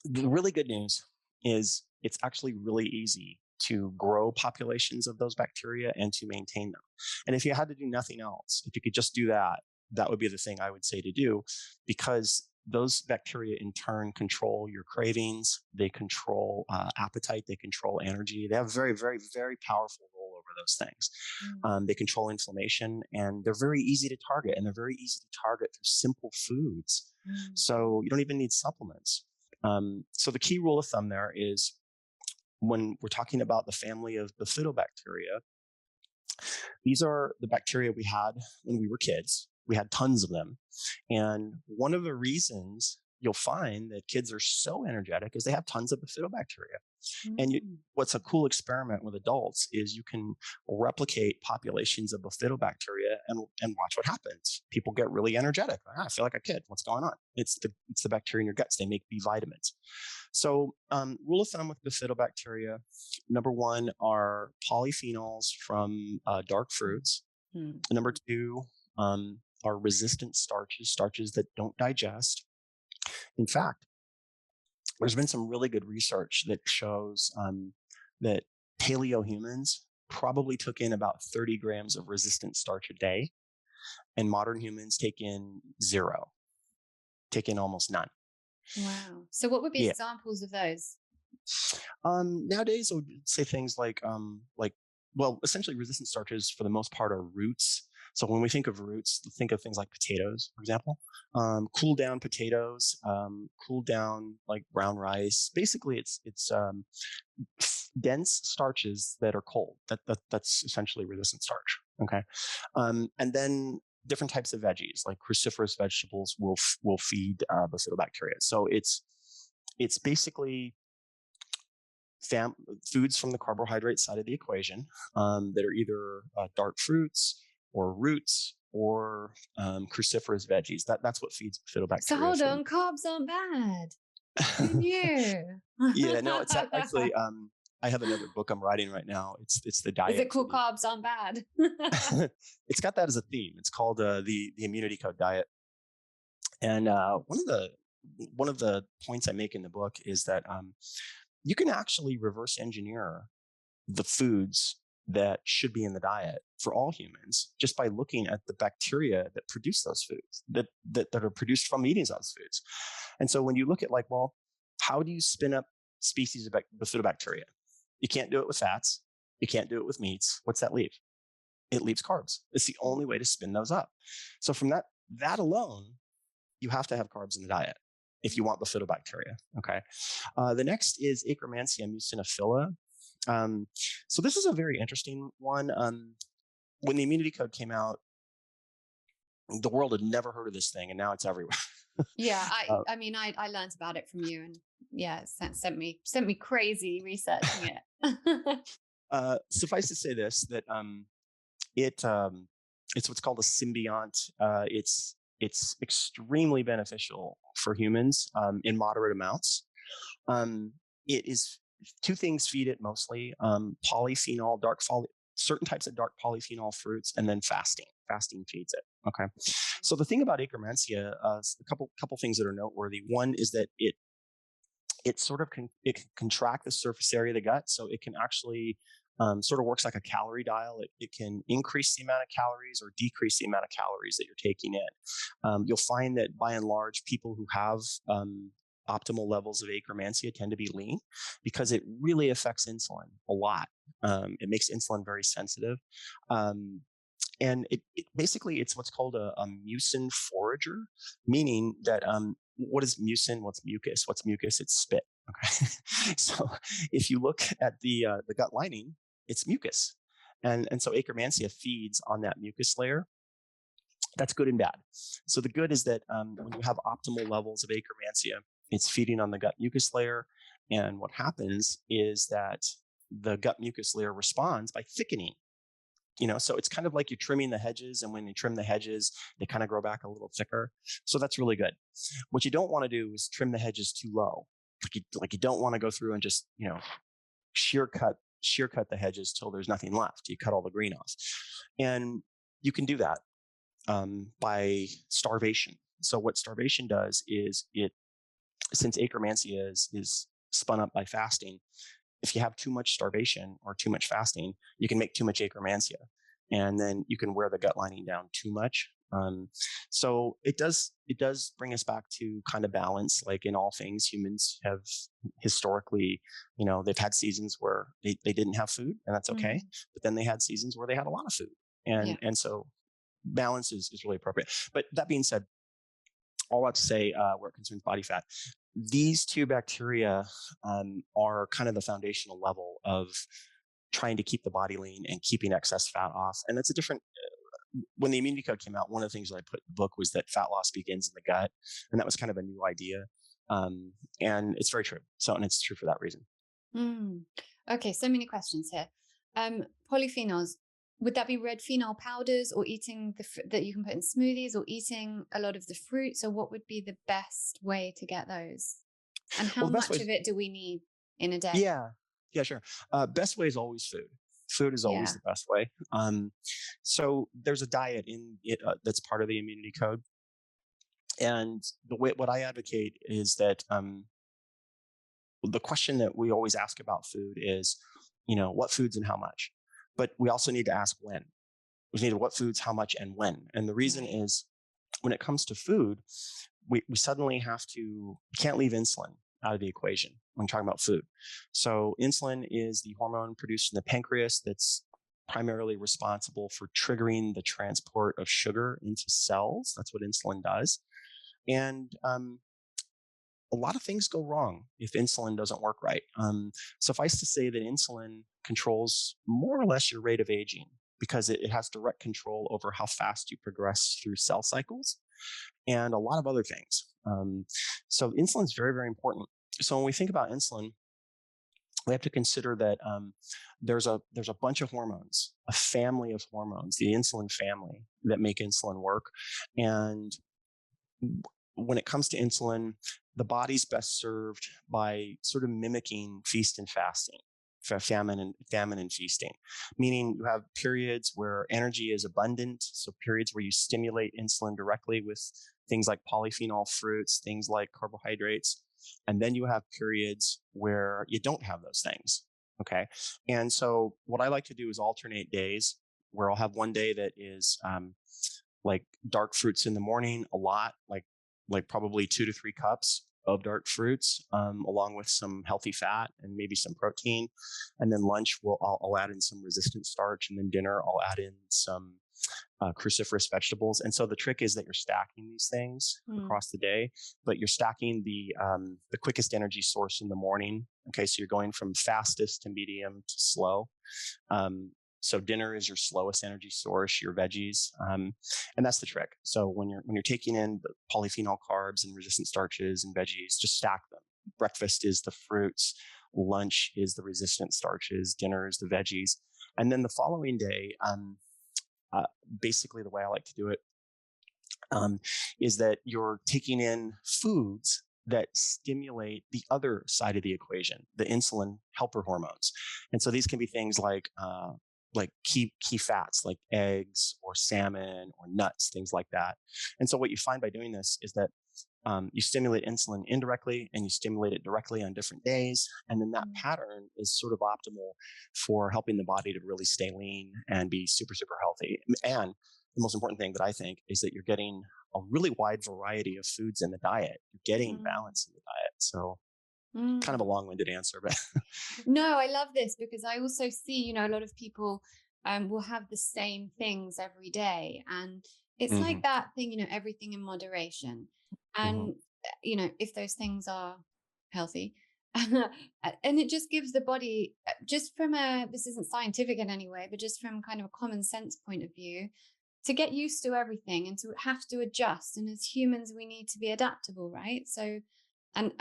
the really good news is it's actually really easy to grow populations of those bacteria and to maintain them. And if you had to do nothing else, if you could just do that, that would be the thing I would say to do, because those bacteria in turn control your cravings. They control appetite. They control energy. They have a very, very, very powerful role over those things. They control inflammation, and they're very easy to target, and they're very easy to target through simple foods. So you don't even need supplements. So the key rule of thumb there is, when we're talking about the family of bifidobacteria, these are the bacteria we had when we were kids. We had tons of them. And one of the reasons you'll find that kids are so energetic is they have tons of bifidobacteria. And what's a cool experiment with adults is you can replicate populations of bifidobacteria and watch what happens. People get really energetic. I feel like a kid. What's going on? It's the bacteria in your guts. They make B vitamins. So rule of thumb with bifidobacteria, number one are polyphenols from dark fruits. Number two are resistant starches that don't digest. In fact, there's been some really good research that shows that paleo humans probably took in about 30 grams of resistant starch a day, and modern humans take in zero, take in almost none. Wow. So what would be examples of those? Nowadays, I would say things like, essentially resistant starches for the most part are roots. So when we think of roots, think of things like potatoes, for example. Cool down potatoes, cool down like brown rice. Basically, it's dense starches that are cold. That's essentially resistant starch. Okay, and then different types of veggies, like cruciferous vegetables, will feed bifidobacteria. So it's basically foods from the carbohydrate side of the equation that are either dark fruits or roots or cruciferous veggies. That's what feeds bifidobacteria. So hold on, carbs aren't bad. Who knew? Yeah, no, it's actually. I have another book I'm writing right now. It's the diet. Is it called Carbs Aren't Bad? It's got that as a theme. It's called the Immunity Code Diet. And one of the points I make in the book is that you can actually reverse engineer the foods that should be in the diet for all humans just by looking at the bacteria that produce those foods, that are produced from eating those foods. And so when you look at how do you spin up species of bifidobacteria? You can't do it with fats. You can't do it with meats. What's that leave? It leaves carbs. It's the only way to spin those up. So from that alone, you have to have carbs in the diet if you want bifidobacteria. Okay. The next is Akkermansia muciniphila. So this is a very interesting one. When the Immunity Code came out, the world had never heard of this thing, and now it's everywhere. Yeah, I mean, I learned about it from you, and it sent me crazy researching it. Suffice to say this, that it's what's called a symbiont. It's extremely beneficial for humans in moderate amounts. It is two things feed it mostly: polyphenol, certain types of dark polyphenol fruits, and then fasting. Fasting feeds it. Okay. So the thing about Akkermansia, a couple things that are noteworthy. One is that it sort of it can contract the surface area of the gut, so it can actually sort of works like a calorie dial. It can increase the amount of calories or decrease the amount of calories that you're taking in. You'll find that by and large, people who have optimal levels of Akkermansia tend to be lean because it really affects insulin a lot. It makes insulin very sensitive. And it basically, it's what's called a mucin forager, meaning that what is mucin? What's mucus? What's mucus? It's spit. Okay. So if you look at the gut lining, it's mucus. And so Akkermansia feeds on that mucus layer. That's good and bad. So the good is that when you have optimal levels of Akkermansia, it's feeding on the gut mucus layer. And what happens is that the gut mucus layer responds by thickening. So it's kind of like you're trimming the hedges, and when you trim the hedges, they kind of grow back a little thicker. So that's really good. What you don't want to do is trim the hedges too low. Like you don't want to go through and just, shear cut the hedges till there's nothing left. You cut all the green off. And you can do that by starvation. So what starvation does is since Akkermansia is spun up by fasting, if you have too much starvation or too much fasting, you can make too much Akkermansia, and then you can wear the gut lining down too much. So it does bring us back to kind of balance. Like in all things, humans have historically, they've had seasons where they didn't have food, and that's okay. But then they had seasons where they had a lot of food, and so balance is really appropriate. But that being said, all that to say, where it concerns body fat, these two bacteria are kind of the foundational level of trying to keep the body lean and keeping excess fat off. And it's a different, when the immunity code came out, one of the things that I put in the book was that fat loss begins in the gut. And that was kind of a new idea. And it's very true. And it's true for that reason. Okay, so many questions here. Polyphenols, would that be red phenol powders, or eating that you can put in smoothies, or eating a lot of the fruit? So what would be the best way to get those? And how much of it do we need in a day? Yeah, sure. Best way is always food. Food is always the best way. So there's a diet in it that's part of the immunity code. And what I advocate is that the question that we always ask about food is, what foods and how much? But we also need to ask when. We need what foods, how much, and when. And the reason is, when it comes to food, we suddenly can't leave insulin out of the equation when talking about food. So insulin is the hormone produced in the pancreas that's primarily responsible for triggering the transport of sugar into cells. That's what insulin does. And a lot of things go wrong if insulin doesn't work right. Suffice to say that insulin controls more or less your rate of aging, because it has direct control over how fast you progress through cell cycles and a lot of other things. So insulin is very, very important. So when we think about insulin, we have to consider that there's a bunch of hormones, a family of hormones, the insulin family, that make insulin work. And when it comes to insulin, the body's best served by sort of mimicking feast and fasting, famine and feasting, meaning you have periods where energy is abundant. So periods where you stimulate insulin directly with things like polyphenol fruits, things like carbohydrates. And then you have periods where you don't have those things. Okay. And so what I like to do is alternate days, where I'll have one day that is like dark fruits in the morning, a lot, like probably 2 to 3 cups of dark fruits, along with some healthy fat and maybe some protein. And then lunch, I'll add in some resistant starch. And then dinner, I'll add in some cruciferous vegetables. And so the trick is that you're stacking these things across the day, but you're stacking the quickest energy source in the morning. Okay, so you're going from fastest to medium to slow. So dinner is your slowest energy source, your veggies, and that's the trick. So when you're taking in the polyphenol carbs and resistant starches and veggies, just stack them. Breakfast is the fruits, lunch is the resistant starches, dinner is the veggies, and then the following day, basically the way I like to do it is that you're taking in foods that stimulate the other side of the equation, the insulin helper hormones. And so these can be things like key fats like eggs or salmon or nuts, things like that. And so what you find by doing this is that you stimulate insulin indirectly and you stimulate it directly on different days. And then that pattern is sort of optimal for helping the body to really stay lean and be super, super healthy. And the most important thing that I think is that you're getting a really wide variety of foods in the diet. You're getting balance in the diet. So kind of a long-winded answer, but no, I love this because I also see, a lot of people will have the same things every day. And it's like that thing, everything in moderation. And, if those things are healthy, and it just gives the body, just from this isn't scientific in any way, but just from kind of a common sense point of view, to get used to everything and to have to adjust. And as humans, we need to be adaptable, right? So, and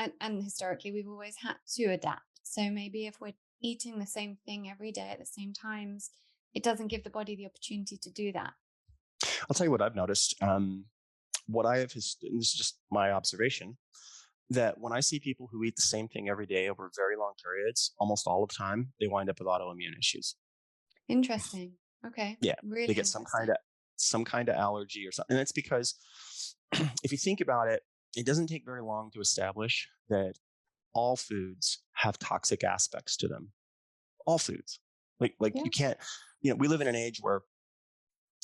historically, we've always had to adapt. So maybe if we're eating the same thing every day at the same times, it doesn't give the body the opportunity to do that. I'll tell you what I've noticed. What I have, and this is just my observation, that when I see people who eat the same thing every day over very long periods, almost all of the time, they wind up with autoimmune issues. Interesting. Okay. Yeah, really they get some kind of allergy or something. And it's because if you think about it, it doesn't take very long to establish that all foods have toxic aspects to them. All foods. You can't, we live in an age where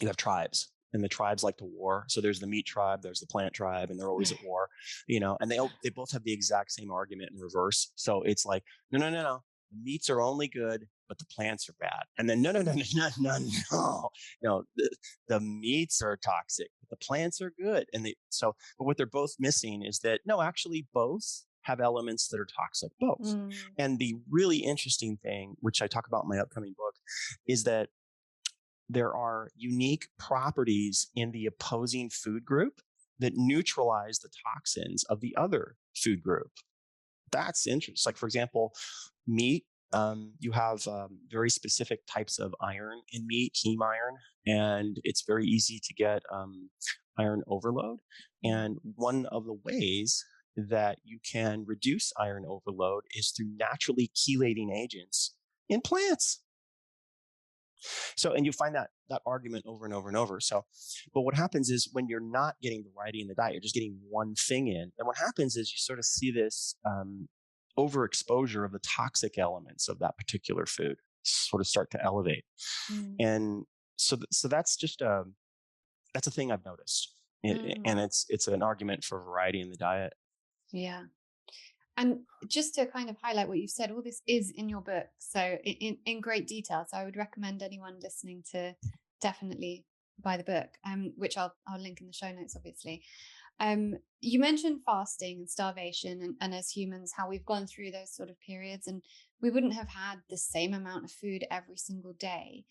you have tribes and the tribes like to war. So there's the meat tribe, there's the plant tribe, and they're always at war, and they both have the exact same argument in reverse. So it's like, no. The meats are only good, but the plants are bad. And then no. The meats are toxic, but the plants are good. But what they're both missing is that no, actually both have elements that are toxic, both. And the really interesting thing, which I talk about in my upcoming book, is that there are unique properties in the opposing food group that neutralize the toxins of the other food group. That's interesting. Like, for example, meat, you have very specific types of iron in meat, heme iron, and it's very easy to get iron overload. And one of the ways that you can reduce iron overload is through naturally chelating agents in plants. So, and you find that argument over and over and over. So, but what happens is when you're not getting variety in the diet, you're just getting one thing in. And what happens is you sort of see this overexposure of the toxic elements of that particular food sort of start to elevate. And so that's just that's a thing I've noticed. And it's an argument for variety in the diet. Yeah. And just to kind of highlight what you've said, all this is in your book, so in great detail. So I would recommend anyone listening to definitely buy the book, which I'll link in the show notes, obviously. You mentioned fasting and starvation, and as humans, how we've gone through those sort of periods, and we wouldn't have had the same amount of food every single day.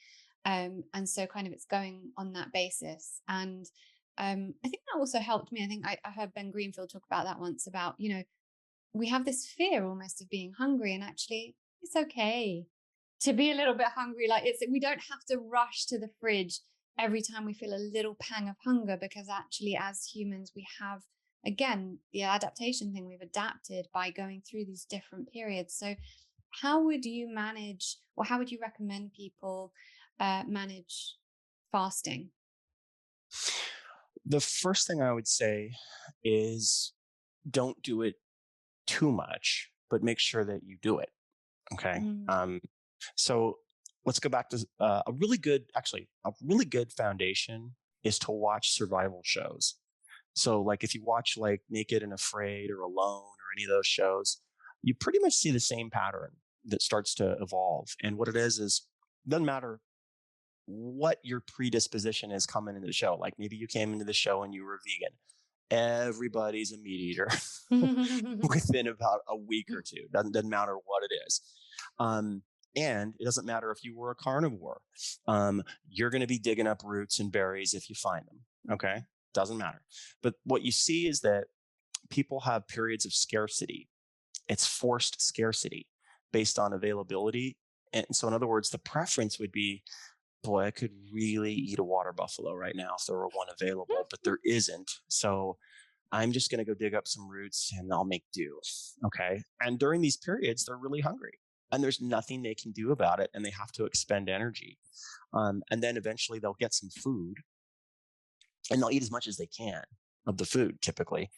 And so kind of it's going on that basis. And I think that also helped me. I think I heard Ben Greenfield talk about that once, about, we have this fear almost of being hungry, and actually it's okay to be a little bit hungry. Like, we don't have to rush to the fridge every time we feel a little pang of hunger, because actually as humans, we have, again, the adaptation thing, we've adapted by going through these different periods. So how would you manage, or how would you recommend people manage fasting? The first thing I would say is don't do it too much, but make sure that you do it. Okay. So let's go back to a really good foundation is to watch survival shows. So like if you watch like Naked and Afraid or Alone or any of those shows, you pretty much see the same pattern that starts to evolve. And what it is it doesn't matter what your predisposition is coming into the show. Like maybe you came into the show and you were vegan. Everybody's a meat eater within about a week or two. Doesn't matter what it is. And it doesn't matter if you were a carnivore. You're going to be digging up roots and berries if you find them. Okay. Doesn't matter. But what you see is that people have periods of scarcity. It's forced scarcity based on availability. And so in other words, the preference would be, boy, I could really eat a water buffalo right now if there were one available, but there isn't. So I'm just going to go dig up some roots and I'll make do. Okay. And during these periods, they're really hungry and there's nothing they can do about it. And they have to expend energy. And then eventually they'll get some food and they'll eat as much as they can of the food typically.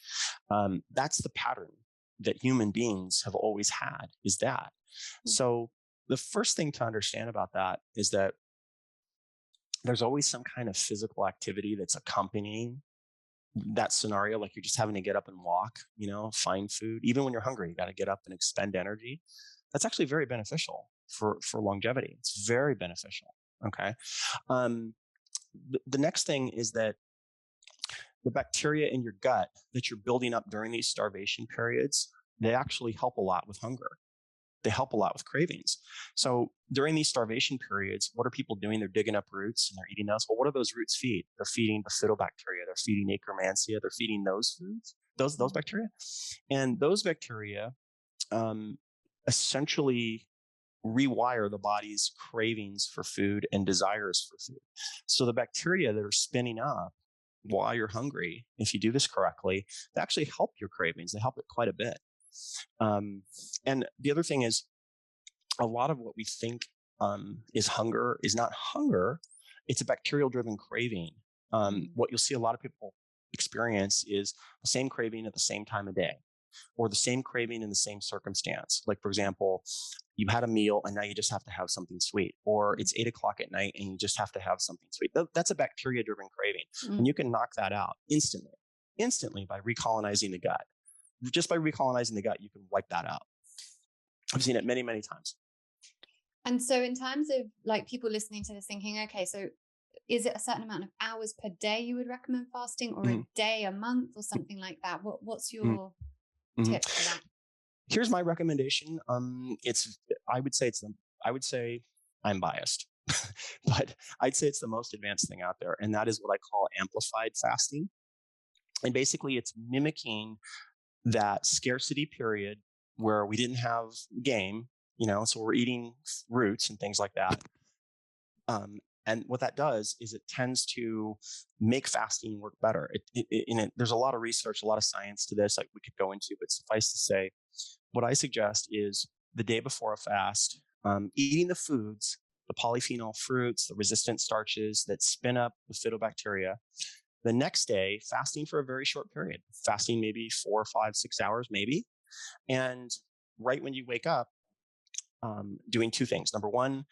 That's the pattern that human beings have always had, is that. So the first thing to understand about that is that there's always some kind of physical activity that's accompanying that scenario. Like you're just having to get up and walk, find food. Even when you're hungry, you got to get up and expend energy. That's actually very beneficial for longevity. It's very beneficial. Okay. The next thing is that the bacteria in your gut that you're building up during these starvation periods, they actually help a lot with hunger. They help a lot with cravings. So during these starvation periods, what are people doing? They're digging up roots and they're eating those. Well, what do those roots feed? They're feeding bifidobacteria. They're feeding Akkermansia. They're feeding those foods, those bacteria. And those bacteria essentially rewire the body's cravings for food and desires for food. So the bacteria that are spinning up while you're hungry, if you do this correctly, they actually help your cravings. They help it quite a bit. And the other thing is, a lot of what we think is hunger is not hunger. It's a bacterial driven craving. What you'll see a lot of people experience is the same craving at the same time of day, or the same craving in the same circumstance. Like, for example, you had a meal and now you just have to have something sweet, or it's 8 o'clock at night and you just have to have something sweet. That's a bacteria driven craving. And you can knock that out instantly by recolonizing the gut. Just by recolonizing the gut, you can wipe that out. I've seen it many, many times. And so in terms of like people listening to this thinking, okay, so is it a certain amount of hours per day you would recommend fasting, or a day, a month, or something like that? What's your tip for that? Here's my recommendation. I would say I'm biased, but I'd say it's the most advanced thing out there. And that is what I call amplified fasting. And basically it's mimicking that scarcity period where we didn't have game, so we're eating roots and things like that. And what that does is it tends to make fasting work better. There's a lot of research, a lot of science to this, like we could go into, but suffice to say, what I suggest is the day before a fast, eating the foods, the polyphenol fruits, the resistant starches that spin up the bifidobacteria. The next day, fasting for a very short period, fasting maybe 4, 5, 6 hours, maybe. And right when you wake up, doing two things. Number one,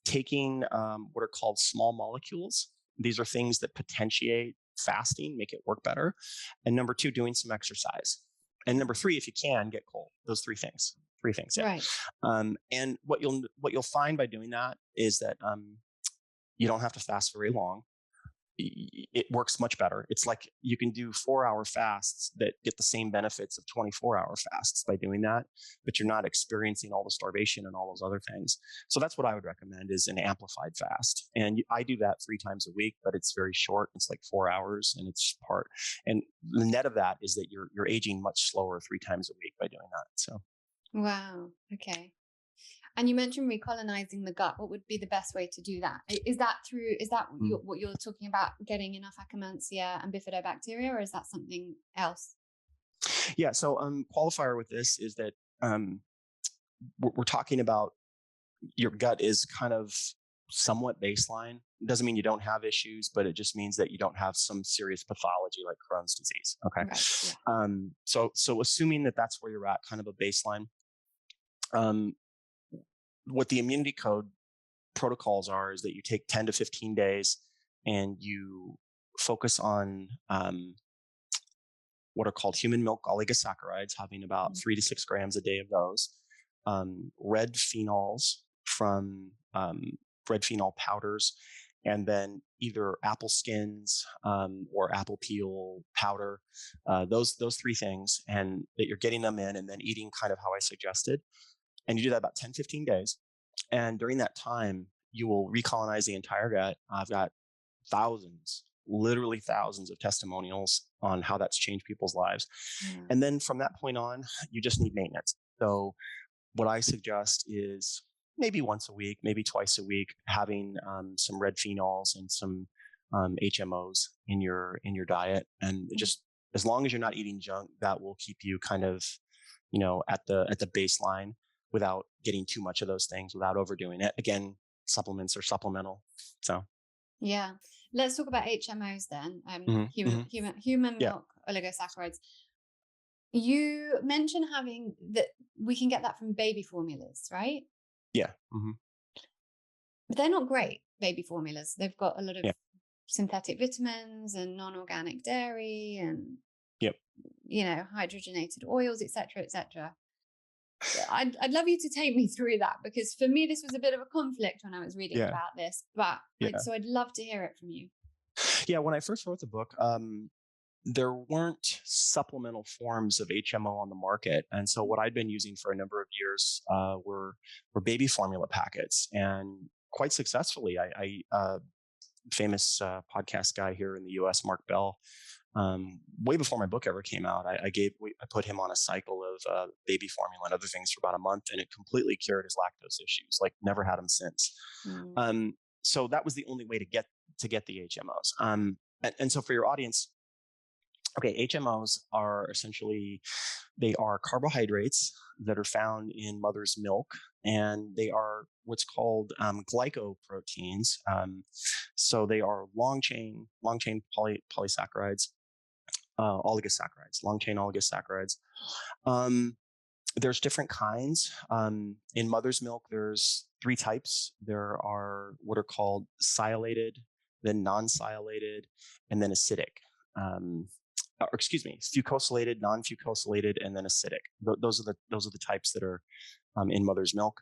taking what are called small molecules. These are things that potentiate fasting, make it work better. And number two, doing some exercise. And number three, if you can, get cold. Those three things. Yeah. Right. And what you'll find by doing that is that you don't have to fast very long. It works much better. It's like you can do 4-hour fasts that get the same benefits of 24-hour fasts by doing that, but you're not experiencing all the starvation and all those other things. So that's what I would recommend, is an amplified fast. And I do that 3 times a week, but it's very short. It's like 4 hours and it's part. And the net of that is that you're aging much slower 3 times a week by doing that. So. Wow. Okay. And you mentioned recolonizing the gut. What would be the best way to do that? Is that what you're talking about, getting enough Akkermansia and bifidobacteria, or is that something else? Yeah. So qualifier with this is that we're talking about your gut is kind of somewhat baseline. It doesn't mean you don't have issues, but it just means that you don't have some serious pathology like Crohn's disease. Okay. Right, yeah. So assuming that that's where you're at, kind of a baseline. What the immunity code protocols are is that you take 10 to 15 days and you focus on what are called human milk oligosaccharides, having about 3 to 6 grams a day of those, red phenols from red phenol powders, and then either apple skins or apple peel powder, those 3 things, and that you're getting them in and then eating kind of how I suggested. And you do that about 10, 15 days. And during that time, you will recolonize the entire gut. I've got literally thousands of testimonials on how that's changed people's lives. Yeah. And then from that point on, you just need maintenance. So what I suggest is maybe once a week, maybe twice a week, having some red phenols and some HMOs in your diet, and just As long as you're not eating junk, that will keep you kind of, at the baseline without getting too much of those things, without overdoing it. Again, supplements are supplemental. So yeah, let's talk about HMOs then. mhm. Human Yeah, milk oligosaccharides. You mentioned having that we can get that from baby formulas, right? yeah, But they're not great baby formulas. They've got a lot of yeah, synthetic vitamins and non-organic dairy and yep, hydrogenated oils, etc., etc. I'd love you to take me through that, because for me this was a bit of a conflict when I was reading yeah, about this, but yeah. so I'd love to hear it from you. Yeah, when I first wrote the book, there weren't supplemental forms of HMO on the market, and so what I'd been using for a number of years were baby formula packets, and quite successfully. Famous podcast guy here in the U.S., Mark Bell. Way before my book ever came out, I put him on a cycle of baby formula and other things for about a month, and it completely cured his lactose issues. Like, never had them since. Mm. So that was the only way to get the HMOs. And so for your audience, okay, HMOs are essentially, they are carbohydrates that are found in mother's milk, and they are what's called glycoproteins. So they are long chain polysaccharides, oligosaccharides, long chain oligosaccharides. There's different kinds. In mother's milk, there's three types. There are what are called sialated, then non-sialated, and then acidic. Or excuse me, fucosylated, non-fucosylated, and then acidic. Those are the types that are in mother's milk.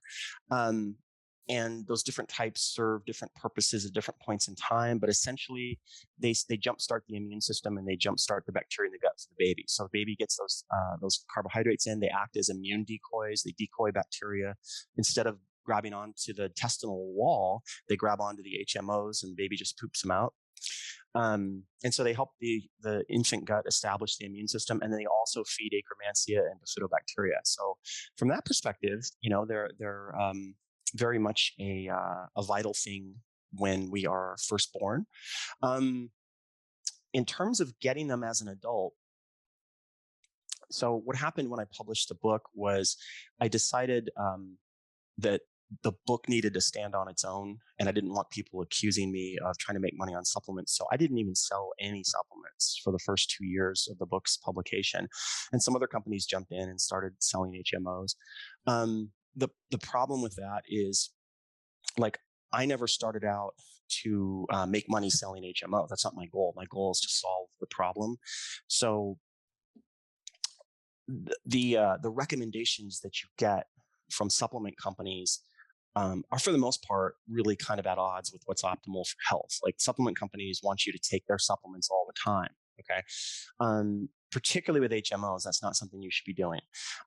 And those different types serve different purposes at different points in time, but essentially they jumpstart the immune system, and they jumpstart the bacteria in the gut for the baby. So the baby gets those carbohydrates in, they act as immune decoys, they decoy bacteria. Instead of grabbing onto the intestinal wall, they grab onto the HMOs, and the baby just poops them out. And so they help the infant gut establish the immune system, and then they also feed Akkermansia and bifidobacteria. So from that perspective, they're very much a vital thing when we are first born. In terms of getting them as an adult, so what happened when I published the book was I decided that the book needed to stand on its own, and I didn't want people accusing me of trying to make money on supplements. So I didn't even sell any supplements for the first 2 years of the book's publication. And some other companies jumped in and started selling HMOs. The problem with that is, like, I never started out to make money selling HMO. That's not my goal. My goal is to solve the problem. So the recommendations that you get from supplement companies are, for the most part, really kind of at odds with what's optimal for health. Like, supplement companies want you to take their supplements all the time. Okay. Particularly with HMOs, that's not something you should be doing.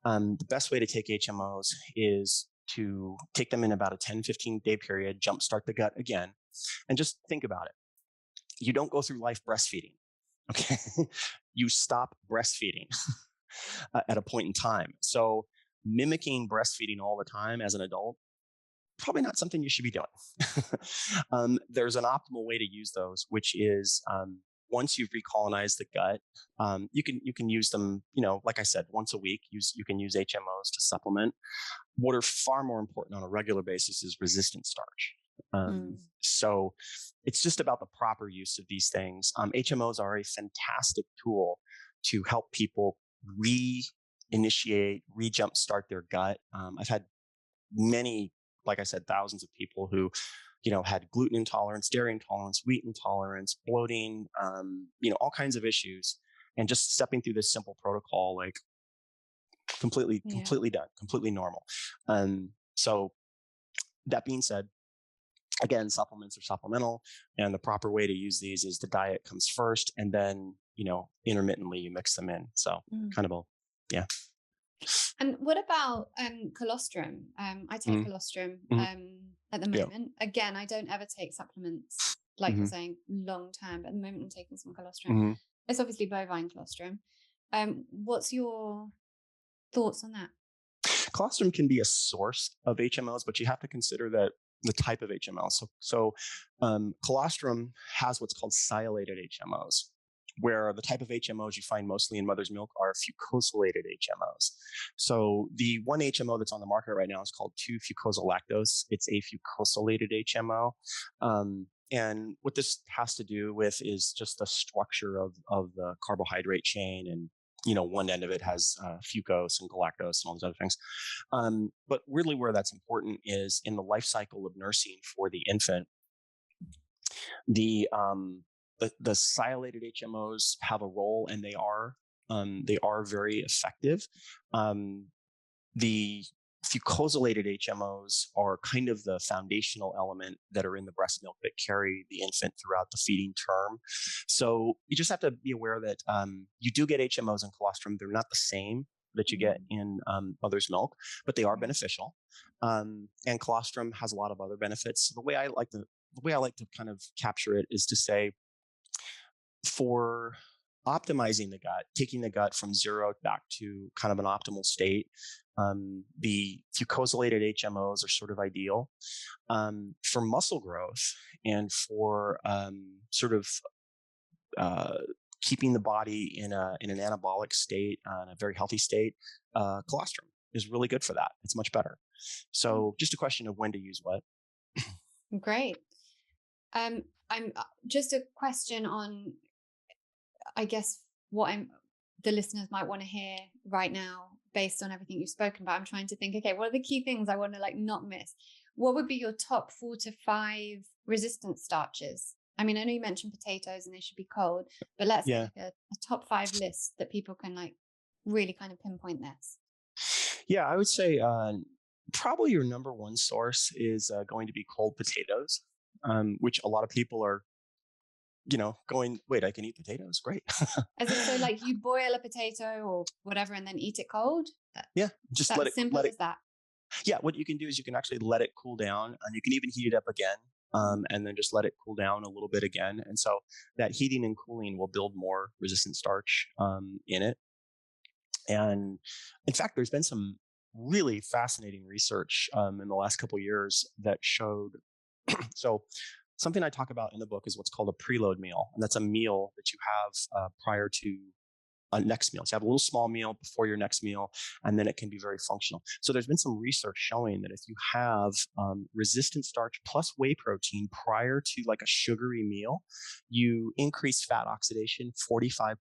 The best way to take HMOs is to take them in about a 10-15 day period, jumpstart the gut again, and just think about it. You don't go through life breastfeeding. Okay. You stop breastfeeding at a point in time. So mimicking breastfeeding all the time as an adult, probably not something you should be doing. There's an optimal way to use those, which is once you've recolonized the gut, you can use them, like I said, once a week. You can use HMOs to supplement. What are far more important on a regular basis is resistant starch. So it's just about the proper use of these things. HMOs are a fantastic tool to help people re-initiate, re-jumpstart their gut. I've had many, like I said, thousands of people who, had gluten intolerance, dairy intolerance, wheat intolerance, bloating, all kinds of issues. And just stepping through this simple protocol, like, completely done, completely normal. So that being said, again, supplements are supplemental, and the proper way to use these is the diet comes first, and then, intermittently you mix them in. So kind of yeah. And what about colostrum? I take colostrum at the moment. Yeah. Again, I don't ever take supplements, like you're saying, long term, but at the moment I'm taking some colostrum. It's obviously bovine colostrum. What's your thoughts on that? Colostrum can be a source of HMOs, but you have to consider that the type of HMO. So colostrum has what's called sialated HMOs. where the type of HMOs you find mostly in mother's milk are fucosylated HMOs. So the one HMO that's on the market right now is called 2-fucosylactose. It's a fucosylated HMO. And what this has to do with is just the structure of the carbohydrate chain. And, one end of it has fucose and galactose and all these other things. But really where that's important is in the life cycle of nursing for the infant. The sialylated HMOs have a role, and they are very effective. The fucosylated HMOs are kind of the foundational element that are in the breast milk that carry the infant throughout the feeding term. So you just have to be aware that you do get HMOs and colostrum. They're not the same that you get in mother's milk, but they are beneficial. And colostrum has a lot of other benefits. So the way I like to kind of capture it is to say, for optimizing the gut, taking the gut from zero back to kind of an optimal state, the fucosylated HMOs are sort of ideal. For muscle growth and for keeping the body in an anabolic state, in a very healthy state, colostrum is really good for that. It's much better. So just a question of when to use what. Great. I'm just a question on, I guess, the listeners might want to hear right now based on everything you've spoken about. I'm trying to think, okay, what are the key things I want to not miss? What would be your top 4 to 5 resistant starches? I mean, I know you mentioned potatoes and they should be cold, but let's make a top 5 list that people can really kind of pinpoint this. Yeah, I would say probably your number one source is going to be cold potatoes, which a lot of people are going, wait, I can eat potatoes? Great. As in, so you boil a potato or whatever and then eat it cold? Just let it simple as that. Yeah, what you can do is you can actually let it cool down, and you can even heat it up again, and then just let it cool down a little bit again. And so that heating and cooling will build more resistant starch in it. And in fact, there's been some really fascinating research in the last couple of years that showed so something I talk about in the book is what's called a preload meal. And that's a meal that you have prior to a next meal. So you have a little small meal before your next meal, and then it can be very functional. So there's been some research showing that if you have resistant starch plus whey protein prior to a sugary meal, you increase fat oxidation 45%.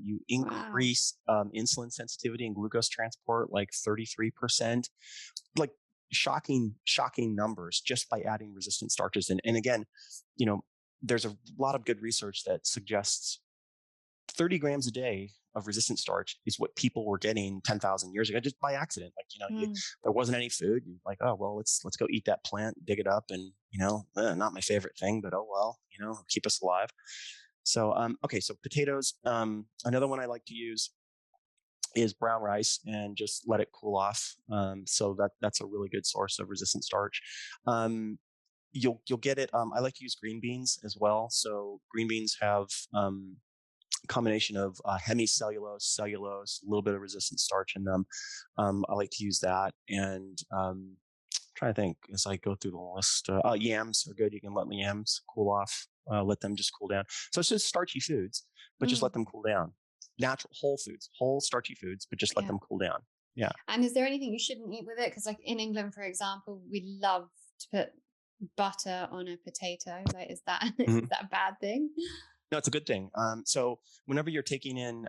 You increase insulin sensitivity and glucose transport 33%. Shocking numbers just by adding resistant starches. And again, there's a lot of good research that suggests 30 grams a day of resistant starch is what people were getting 10,000 years ago, just by accident. There wasn't any food. You're oh, well, let's go eat that plant, dig it up. And, not my favorite thing, but oh, well, keep us alive. So, okay. So potatoes, another one I like to use is brown rice, and just let it cool off. So that's a really good source of resistant starch. You'll get it. I like to use green beans as well. So green beans have a combination of hemicellulose, cellulose, a little bit of resistant starch in them. I like to use that. And trying to think as I go through the list. Yams are good. You can let the yams cool off. Let them just cool down. So it's just starchy foods, but just let them cool down. Natural whole foods, whole starchy foods, but just let them cool down. Yeah. And is there anything you shouldn't eat with it? Because in England, for example, we love to put butter on a potato. Is that is that a bad thing? No, it's a good thing. So whenever you're taking in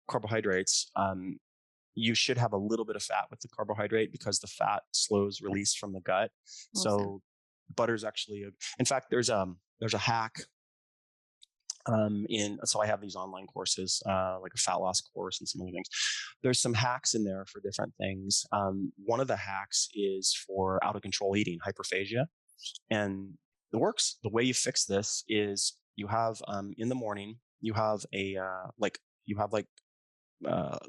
carbohydrates, you should have a little bit of fat with the carbohydrate, because the fat slows release from the gut. Awesome. So butter's actually in fact, there's a hack. So I have these online courses, like a fat loss course and some other things. There's some hacks in there for different things. One of the hacks is for out of control eating, hyperphagia. And it works. The way you fix this is you have, in the morning, you have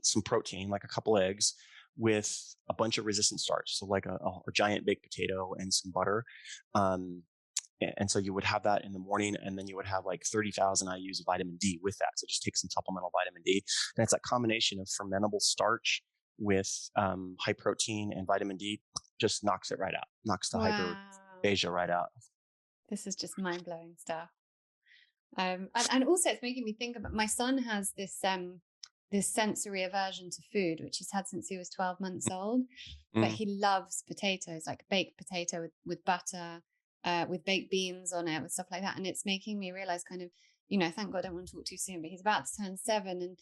some protein, like a couple eggs with a bunch of resistant starch. So like a giant baked potato and some butter. And so you would have that in the morning, and then you would have 30,000 IUs of vitamin D with that. So just take some supplemental vitamin D. And it's that combination of fermentable starch with high protein and vitamin D just knocks it right out, knocks the hyperphagia right out. This is just mind-blowing stuff. And also it's making me think about, my son has this sensory aversion to food, which he's had since he was 12 months old. But he loves potatoes, like baked potato with butter, with baked beans on it, with stuff like that. And it's making me realize kind of, thank God I don't want to talk too soon, but he's about to turn 7. And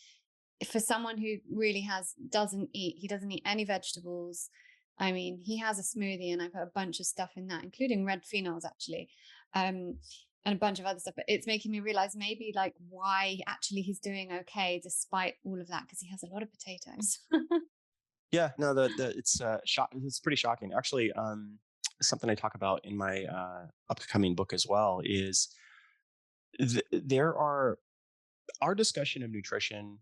for someone who really doesn't eat any vegetables. I mean, he has a smoothie and I put a bunch of stuff in that, including red phenols actually. And a bunch of other stuff, but it's making me realize maybe like why actually he's doing okay despite all of that, because he has a lot of potatoes. Yeah, no, it's it's pretty shocking. Actually, something I talk about in my upcoming book as well is there are our discussion of nutrition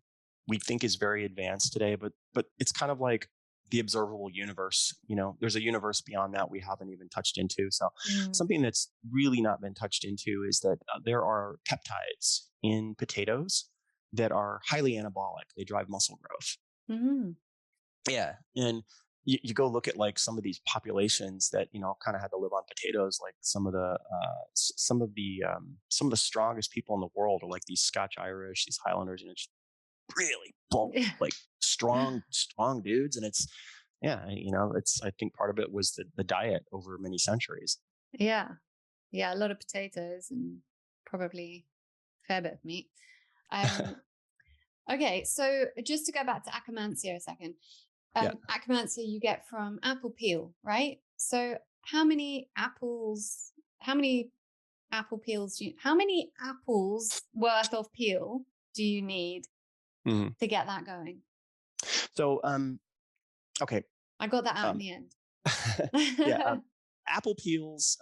we think is very advanced today, but it's kind of like the observable universe. There's a universe beyond that we haven't even touched into. So something that's really not been touched into is that there are peptides in potatoes that are highly anabolic. They drive muscle growth. Yeah. And you go look at like some of these populations that, kind of had to live on potatoes. Like some of the strongest people in the world are like these Scotch Irish, these Highlanders, just really bulky, like strong dudes. And it's, I think part of it was the diet over many centuries. Yeah. A lot of potatoes and probably a fair bit of meat. Okay, so just to go back to akkermansia a second. Akkermansia you get from apple peel, right? So how many apples worth of peel do you need to get that going? So, okay. I got that out in the end. Apple peels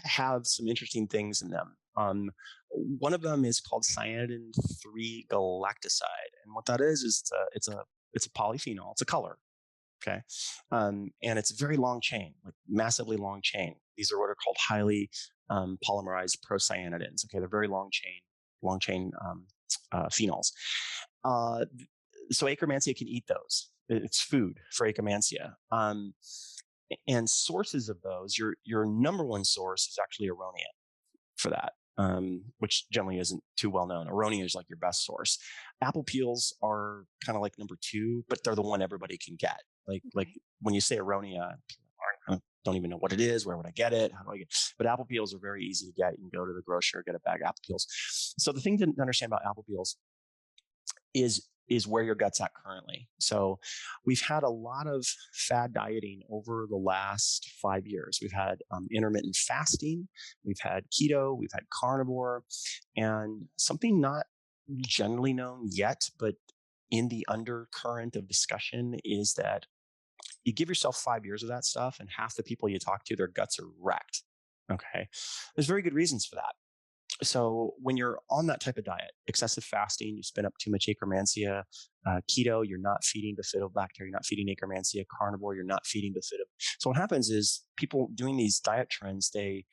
have some interesting things in them. One of them is called cyanidin-3 galactoside, and what that is it's a polyphenol. It's a color. Okay. And it's a very long chain, like massively long chain. These are what are called highly polymerized procyanidins. Okay. They're very long chain phenols. So akkermansia can eat those. It's food for akkermansia. And sources of those, your number one source is actually aronia for that, which generally isn't too well known. Aronia is like your best source. Apple peels are kind of like number 2, but they're the one everybody can get. Like when you say aronia, I don't even know what it is. Where would I get it? How do I get it? But apple peels are very easy to get. You can go to the grocer, get a bag of apple peels. So the thing to understand about apple peels is where your gut's at currently. So we've had a lot of fad dieting over the last 5 years. We've had intermittent fasting, we've had keto, we've had carnivore, and something not generally known yet, but in the undercurrent of discussion is that you give yourself 5 years of that stuff and half the people you talk to, their guts are wrecked. Okay. There's very good reasons for that. So when you're on that type of diet, excessive fasting, you spin up too much akkermansia, keto, you're not feeding bifidobacteria, you're not feeding akkermansia, carnivore, you're not feeding bifido. So what happens is people doing these diet trends, they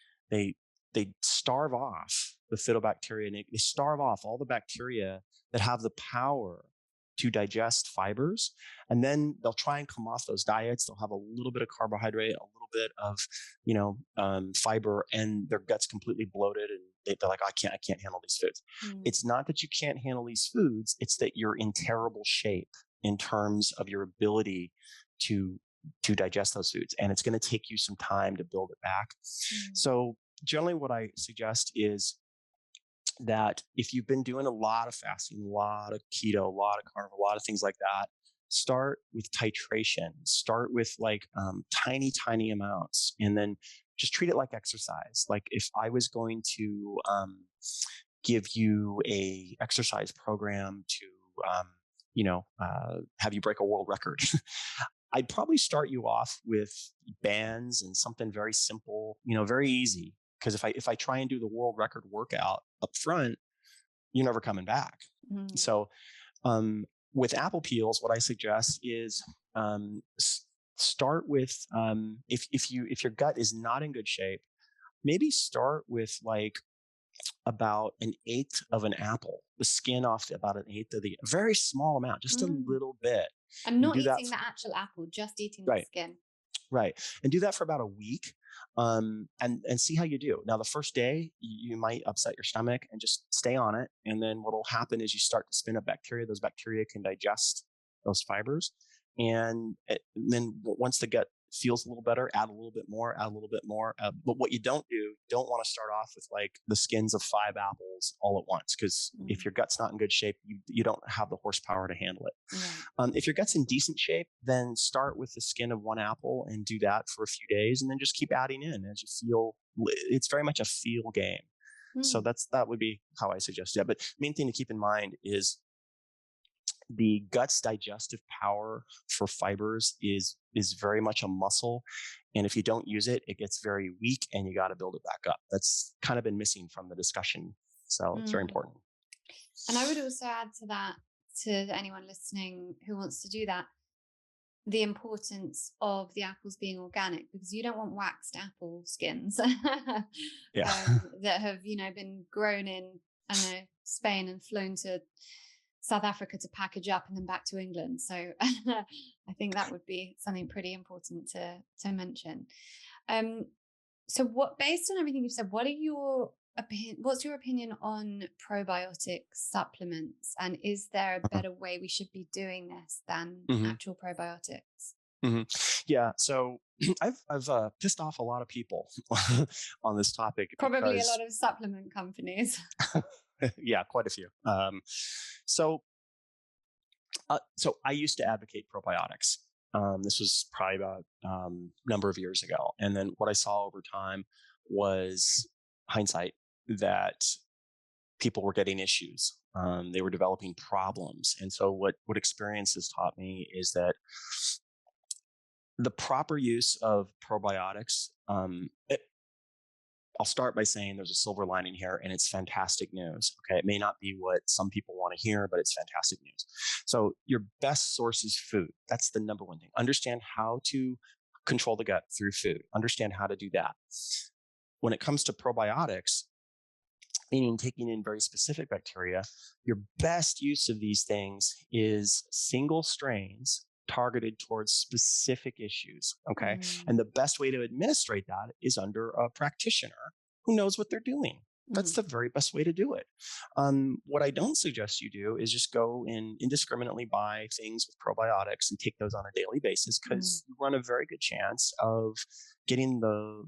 starve off bifidobacteria, and they starve off all the bacteria that have the power to digest fibers. And then they'll try and come off those diets. They'll have a little bit of carbohydrate, a little bit of, fiber, and their gut's completely bloated. And they're like, I can't handle these foods. It's not that you can't handle these foods. It's that you're in terrible shape in terms of your ability to digest those foods. And it's going to take you some time to build it back. So generally what I suggest is that if you've been doing a lot of fasting, a lot of keto, a lot of carnivore, a lot of things like that, start with titration. Start with like tiny amounts, and then just treat it like exercise. Like if I was going to give you a exercise program to, have you break a world record, I'd probably start you off with bands and something very simple, very easy. Because if I try and do the world record workout up front, you're never coming back. So with apple peels, what I suggest is start with if your gut is not in good shape, maybe start with like about 1/8 of an apple, the skin off about 1/8 of a very small amount, just a little bit. I'm not eating the actual apple, just eating the skin. Right. And do that for about a week. and see how you do. Now, the first day you might upset your stomach, and just stay on it. And then what will happen is you start to spin up bacteria. Those bacteria can digest those fibers. And then once the gut feels a little better, add a little bit more, add a little bit more. But what you don't want to start off with like the skins of 5 apples all at once, because if your gut's not in good shape, you don't have the horsepower to handle it. If your gut's in decent shape, then start with the skin of 1 apple and do that for a few days, and then just keep adding in as you feel. It's very much a feel game. So that would be how I suggest it. But main thing to keep in mind is the gut's digestive power for fibers is very much a muscle. And if you don't use it, it gets very weak, and you got to build it back up. That's kind of been missing from the discussion. So it's very important. And I would also add to that, to anyone listening who wants to do that, the importance of the apples being organic, because you don't want waxed apple skins that have, been grown in, I don't know, Spain and flown to South Africa to package up and then back to England. So I think that would be something pretty important to mention. So based on everything you've said, what's your opinion on probiotic supplements? And is there a better way we should be doing this than actual probiotics? Yeah. So I've pissed off a lot of people on this topic. Probably a lot of supplement companies. Yeah, quite a few. So I used to advocate probiotics. This was probably about a number of years ago. And then what I saw over time was hindsight, that people were getting issues. They were developing problems. And so what experience has taught me is that the proper use of probiotics, I'll start by saying there's a silver lining here, and it's fantastic news. Okay. It may not be what some people want to hear, but it's fantastic news. So your best source is food. That's the number one thing. Understand how to control the gut through food. Understand how to do that. When it comes to probiotics, meaning taking in very specific bacteria, your best use of these things is single strains targeted towards specific issues. Okay. And the best way to administrate that is under a practitioner who knows what they're doing. That's the very best way to do it. What I don't suggest you do is just go and indiscriminately buy things with probiotics and take those on a daily basis, because you run a very good chance of getting the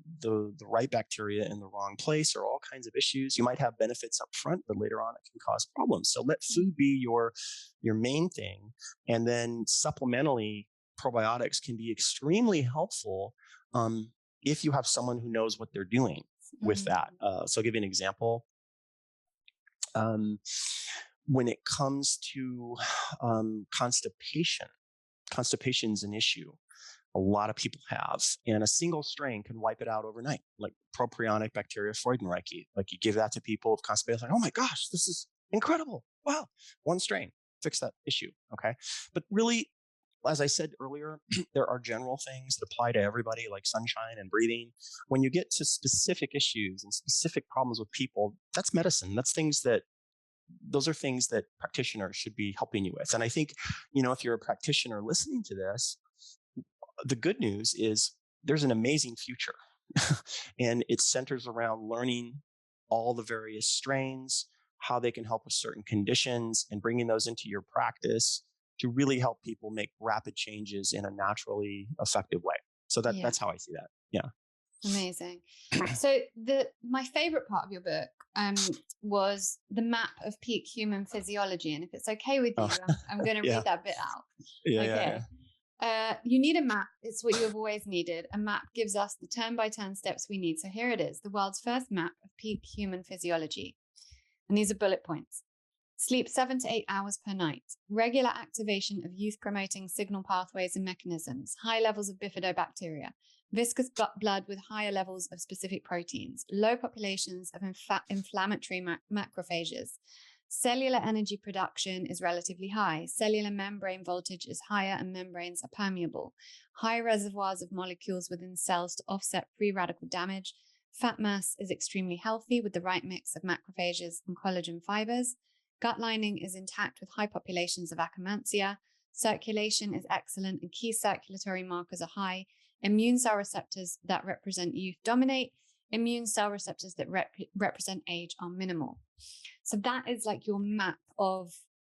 right bacteria in the wrong place, or all kinds of issues. You might have benefits up front, but later on it can cause problems. So let food be your main thing. And then supplementally, probiotics can be extremely helpful if you have someone who knows what they're doing with that. So I'll give you an example. When it comes to constipation is an issue a lot of people have, and a single strain can wipe it out overnight, like propionic bacteria Freudenreich. Like you give that to people with constipation, like, oh my gosh, this is incredible. Wow, one strain, fix that issue. Okay. But really, as I said earlier, there are general things that apply to everybody, like sunshine and breathing. When you get to specific issues and specific problems with people, that's medicine. Those are things that practitioners should be helping you with. And I think, if you're a practitioner listening to this, the good news is there's an amazing future. And it centers around learning all the various strains, how they can help with certain conditions, and bringing those into your practice to really help people make rapid changes in a naturally effective way. So that's how I see that. Yeah. Amazing. So my favorite part of your book was the map of peak human physiology. And if it's okay with you, I'm going to read that bit out. Okay. You need a map. It's what you have always needed. A map gives us the turn-by-turn steps we need. So here it is, the world's first map of peak human physiology. And these are bullet points. Sleep 7 to 8 hours per night. Regular activation of youth-promoting signal pathways and mechanisms. High levels of bifidobacteria. Viscous blood with higher levels of specific proteins. Low populations of inflammatory macrophages. Cellular energy production is relatively high. Cellular membrane voltage is higher and membranes are permeable. High reservoirs of molecules within cells to offset free radical damage. Fat mass is extremely healthy with the right mix of macrophages and collagen fibers. Gut lining is intact with high populations of Akkermansia. Circulation is excellent and key circulatory markers are high. Immune cell receptors that represent youth dominate. Immune cell receptors that represent age are minimal. So that is like your map of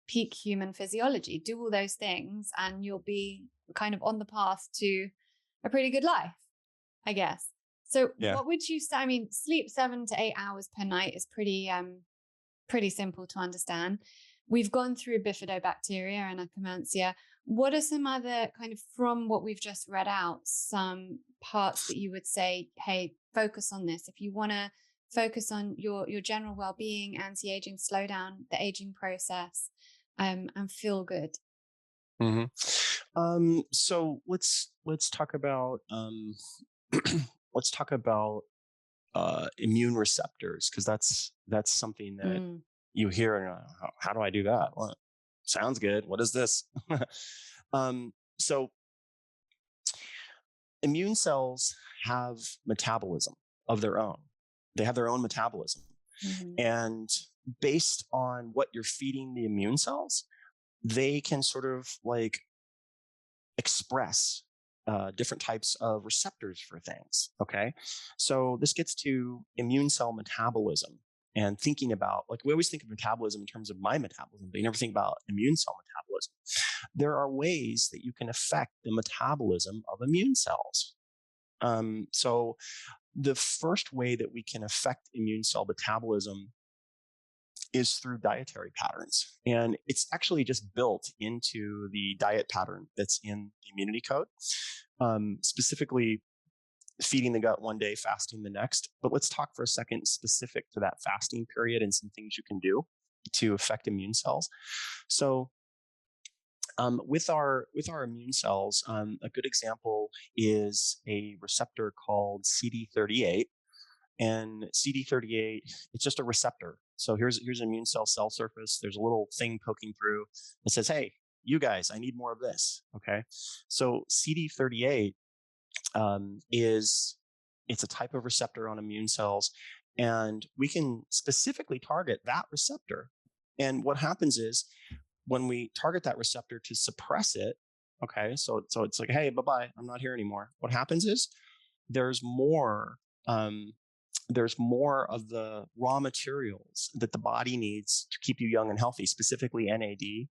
peak human physiology. Do all those things and you'll be kind of on the path to a pretty good life, I guess. So what would you say? I mean, sleep 7 to 8 hours per night is pretty simple to understand. We've gone through bifidobacteria and akkermansia. What are some other kind of, from what we've just read out, some parts that you would say, hey, focus on this. If you want to focus on your general well-being, anti-aging, slow down the aging process, and feel good. Mm-hmm. So let's talk about immune receptors, because that's something that you hear and how do I do that? Well, sounds good. What is this? So immune cells have metabolism of their own. They have their own metabolism. And based on what you're feeding the immune cells, they can sort of like express different types of receptors for things. Okay. So this gets to immune cell metabolism and thinking about, like, we always think of metabolism in terms of my metabolism, but you never think about immune cell metabolism. There are ways that you can affect the metabolism of immune cells. So the first way that we can affect immune cell metabolism is through dietary patterns. And it's actually just built into the diet pattern that's in the immunity code, specifically feeding the gut one day, fasting the next. But let's talk for a second specific to that fasting period and some things you can do to affect immune cells. So with our immune cells, a good example is a receptor called CD38. And CD38, it's just a receptor. So here's an immune cell surface. There's a little thing poking through that says, hey, you guys, I need more of this. Okay. So CD38 it's a type of receptor on immune cells, and we can specifically target that receptor. And what happens is when we target that receptor to suppress it, okay, so it's like, hey, bye-bye, I'm not here anymore. What happens is there's more of the raw materials that the body needs to keep you young and healthy, specifically NAD,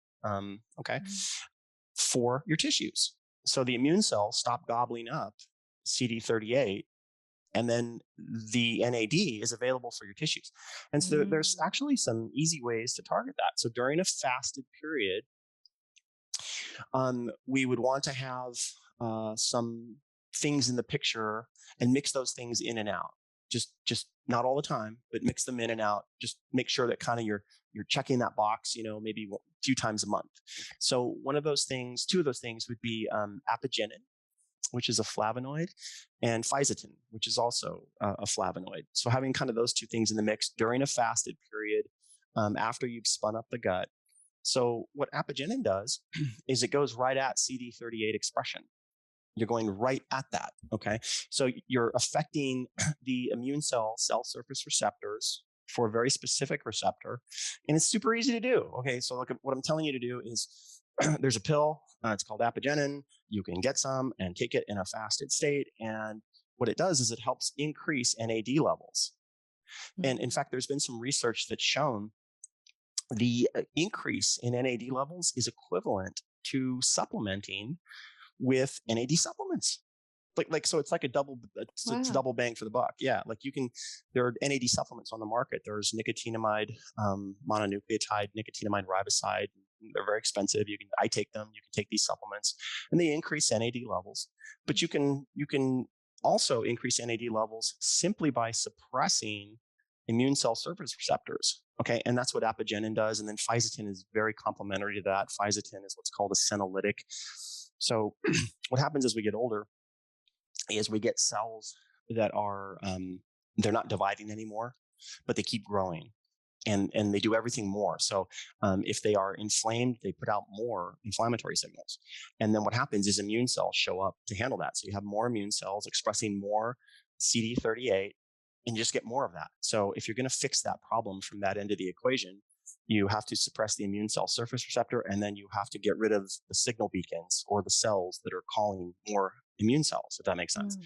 for your tissues. So the immune cells stop gobbling up CD38, and then the NAD is available for your tissues. And so there's actually some easy ways to target that. So during a fasted period, we would want to have some things in the picture and mix those things in and out. Just not all the time, but mix them in and out. Just make sure that kind of you're checking that box, maybe 2 times a month. So two of those things would be apigenin, which is a flavonoid, and fisetin, which is also a flavonoid. So having kind of those 2 things in the mix during a fasted period, after you've spun up the gut. So what apigenin does is it goes right at CD38 expression. You're going right at that. Okay. So you're affecting the immune cell surface receptors for a very specific receptor. And it's super easy to do. Okay. So look, what I'm telling you to do is there's a pill. It's called apigenin. You can get some and take it in a fasted state. And what it does is it helps increase NAD levels. And in fact, there's been some research that's shown the increase in NAD levels is equivalent to supplementing with NAD supplements. So it's like it's double bang for the buck. Yeah. There are NAD supplements on the market. There's nicotinamide, mononucleotide, nicotinamide riboside. They're very expensive. I take them. You can take these supplements, and they increase NAD levels. But you can also increase NAD levels simply by suppressing immune cell surface receptors. Okay, and that's what apigenin does. And then fisetin is very complementary to that. Fisetin is what's called a senolytic. So what happens as we get older is we get cells that are they're not dividing anymore, but they keep growing. And they do everything more. So if they are inflamed, they put out more inflammatory signals. And then what happens is immune cells show up to handle that. So you have more immune cells expressing more CD38, and you just get more of that. So if you're going to fix that problem from that end of the equation, you have to suppress the immune cell surface receptor, and then you have to get rid of the signal beacons or the cells that are calling more immune cells, if that makes sense.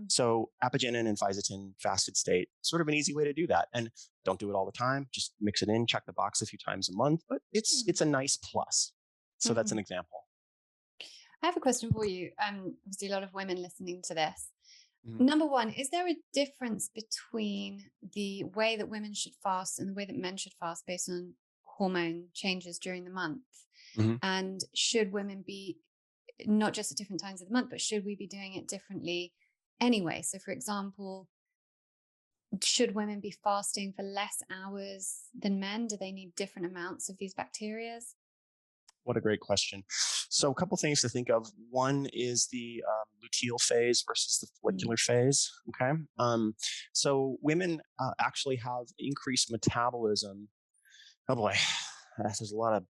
So apigenin and fisetin fasted state, sort of an easy way to do that. And don't do it all the time. Just mix it in, check the box a few times a month, but it's a nice plus. So that's an example. I have a question for you. Obviously, a lot of women listening to this. Number one, is there a difference between the way that women should fast and the way that men should fast based on hormone changes during the month? And should women be, not just at different times of the month, but should we be doing it differently anyway? So, for example, should women be fasting for less hours than men? Do they need different amounts of these bacteria? What a great question. So a couple things to think of. One is the luteal phase versus the follicular phase. Okay. So women actually have increased metabolism. Oh boy, there's a lot of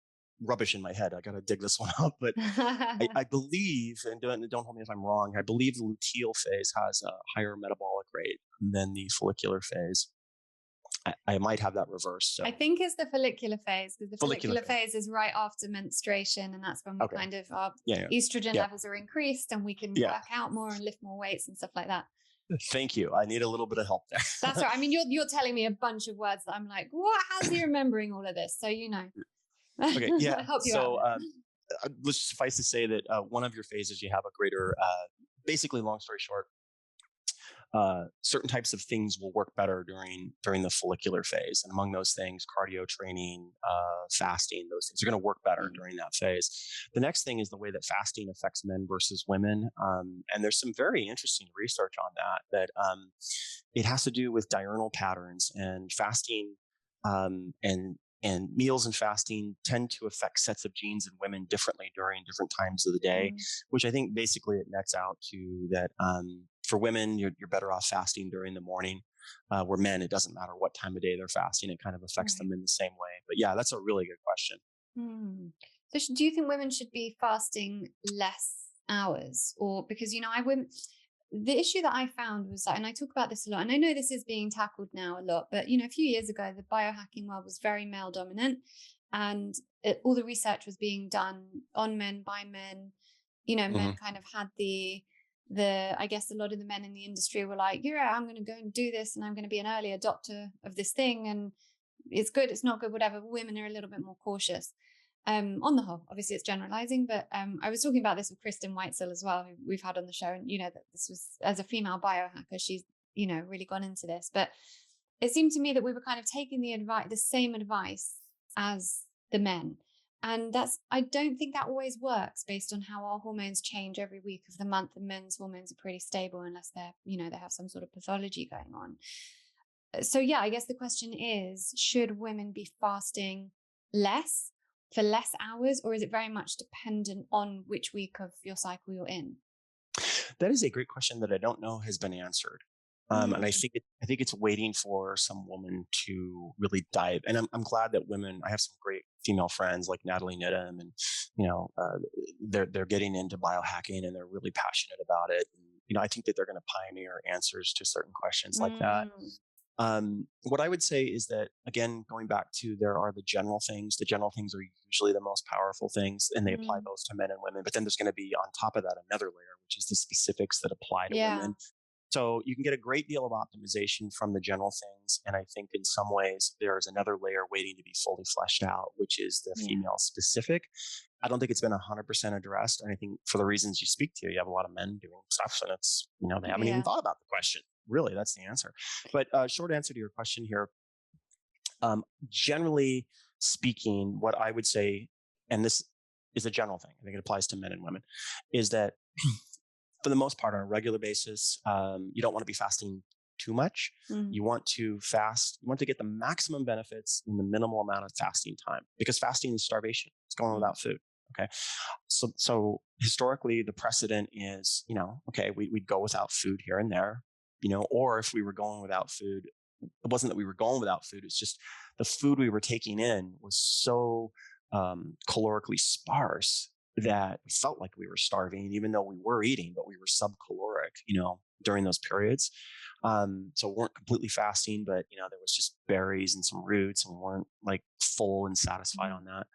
rubbish in my head. I got to dig this one up. But I believe, and don't hold me if I'm wrong, I believe the luteal phase has a higher metabolic rate than the follicular phase. I might have that reversed. So. I think it's the follicular phase, because the follicular phase is right after menstruation, and that's when we kind of our estrogen levels are increased, and we can work out more and lift more weights and stuff like that. Thank you. I need a little bit of help there. That's right. I mean, you're telling me a bunch of words that I'm like, what? How's he remembering all of this? So Okay, yeah. I'll help you out. Let's suffice to say that one of your phases, you have a greater. Basically, long story short. Certain types of things will work better during the follicular phase. And among those things, cardio training, fasting, those things are going to work better during that phase. The next thing is the way that fasting affects men versus women. And there's some very interesting research on that it has to do with diurnal patterns, and fasting and meals and fasting tend to affect sets of genes in women differently during different times of the day, which I think basically it nets out to that for women, you're better off fasting during the morning, where men, it doesn't matter what time of day they're fasting, it kind of affects them in the same way. But yeah, that's a really good question. So do you think women should be fasting less hours? Or because, the issue that I found was that, and I talk about this a lot, and I know this is being tackled now a lot, but a few years ago, the biohacking world was very male dominant, and all the research was being done on men by men. Men kind of had I guess a lot of the men in the industry were like, yeah, I'm going to go and do this, and I'm going to be an early adopter of this thing, and it's good, it's not good, whatever. Women are a little bit more cautious. On the whole, obviously it's generalizing, but I was talking about this with Kristen Whitesell as well, who we've had on the show, and that this was, as a female biohacker, she's really gone into this. But it seemed to me that we were kind of taking the same advice as the men, and I don't think that always works based on how our hormones change every week of the month. And men's hormones are pretty stable unless they're they have some sort of pathology going on. So yeah, I guess the question is, should women be fasting less for less hours, or is it very much dependent on which week of your cycle you're in? That is a great question that I don't know has been answered. And I think it's waiting for some woman to really dive. And I'm glad that women, I have some great female friends like Natalie Nidham, and, they're getting into biohacking and they're really passionate about it. And, I think that they're going to pioneer answers to certain questions like that. What I would say is that, again, going back to, there are the general things. The general things are usually the most powerful things, and they apply both to men and women. But then there's going to be on top of that another layer, which is the specifics that apply to women. So you can get a great deal of optimization from the general things. And I think in some ways there's another layer waiting to be fully fleshed out, which is the female specific. I don't think it's been 100% addressed. And I think for the reasons you speak to, you have a lot of men doing stuff, and it's, they haven't even thought about the question. Really, that's the answer. But short answer to your question here, generally speaking, what I would say, and this is a general thing, I think it applies to men and women, is that for the most part, on a regular basis, you don't want to be fasting too much. You want to fast, you want to get the maximum benefits in the minimal amount of fasting time, because fasting is starvation. It's going without food. Okay. So historically, the precedent is, okay, we'd go without food here and there, or if we were going without food, it wasn't that we were going without food. It's just the food we were taking in was so calorically sparse that felt like we were starving, even though we were eating, but we were subcaloric, during those periods. So we weren't completely fasting, but there was just berries and some roots, and we weren't like full and satisfied on that.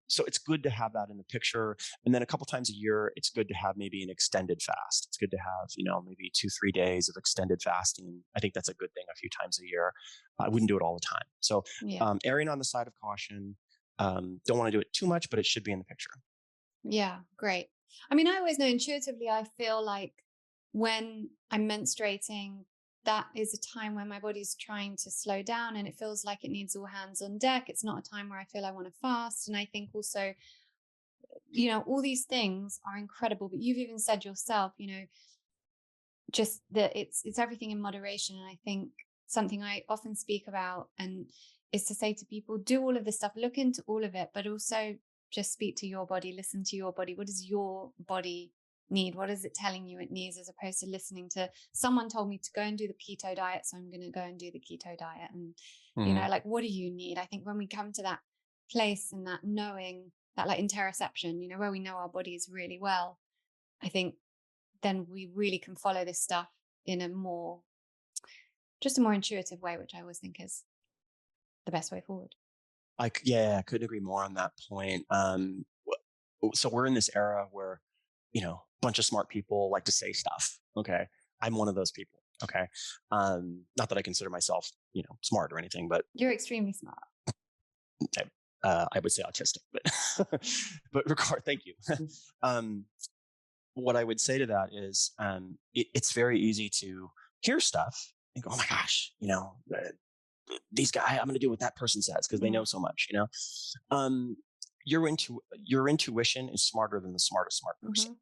So it's good to have that in the picture. And then a couple times a year, it's good to have maybe an extended fast. It's good to have, maybe 2-3 days of extended fasting. I think that's a good thing a few times a year. I wouldn't do it all the time. So erring on the side of caution. Don't want to do it too much, but it should be in the picture. Yeah, great. I mean, I always know intuitively, I feel like when I'm menstruating, that is a time when my body's trying to slow down and it feels like it needs all hands on deck. It's not a time where I feel I want to fast. And I think also, all these things are incredible, but you've even said yourself, just that it's everything in moderation. And I think something I often speak about and is to say to people, do all of this stuff, look into all of it, but also just speak to your body, listen to your body. What does your body need? What is it telling you it needs, as opposed to listening to someone told me to go and do the keto diet, so I'm going to go and do the keto diet. And, like, what do you need? I think when we come to that place and that knowing, that like interoception, where we know our bodies really well, I think then we really can follow this stuff in a more intuitive way, which I always think is the best way forward. I couldn't agree more on that point. So we're in this era where, a bunch of smart people like to say stuff. Okay. I'm one of those people. Okay. Not that I consider myself, smart or anything, but you're extremely smart. I would say autistic, but thank you. What I would say to that is, it's very easy to hear stuff and go, oh my gosh, these guys, I'm going to do what that person says because they know so much, your intuition is smarter than the smartest smart person.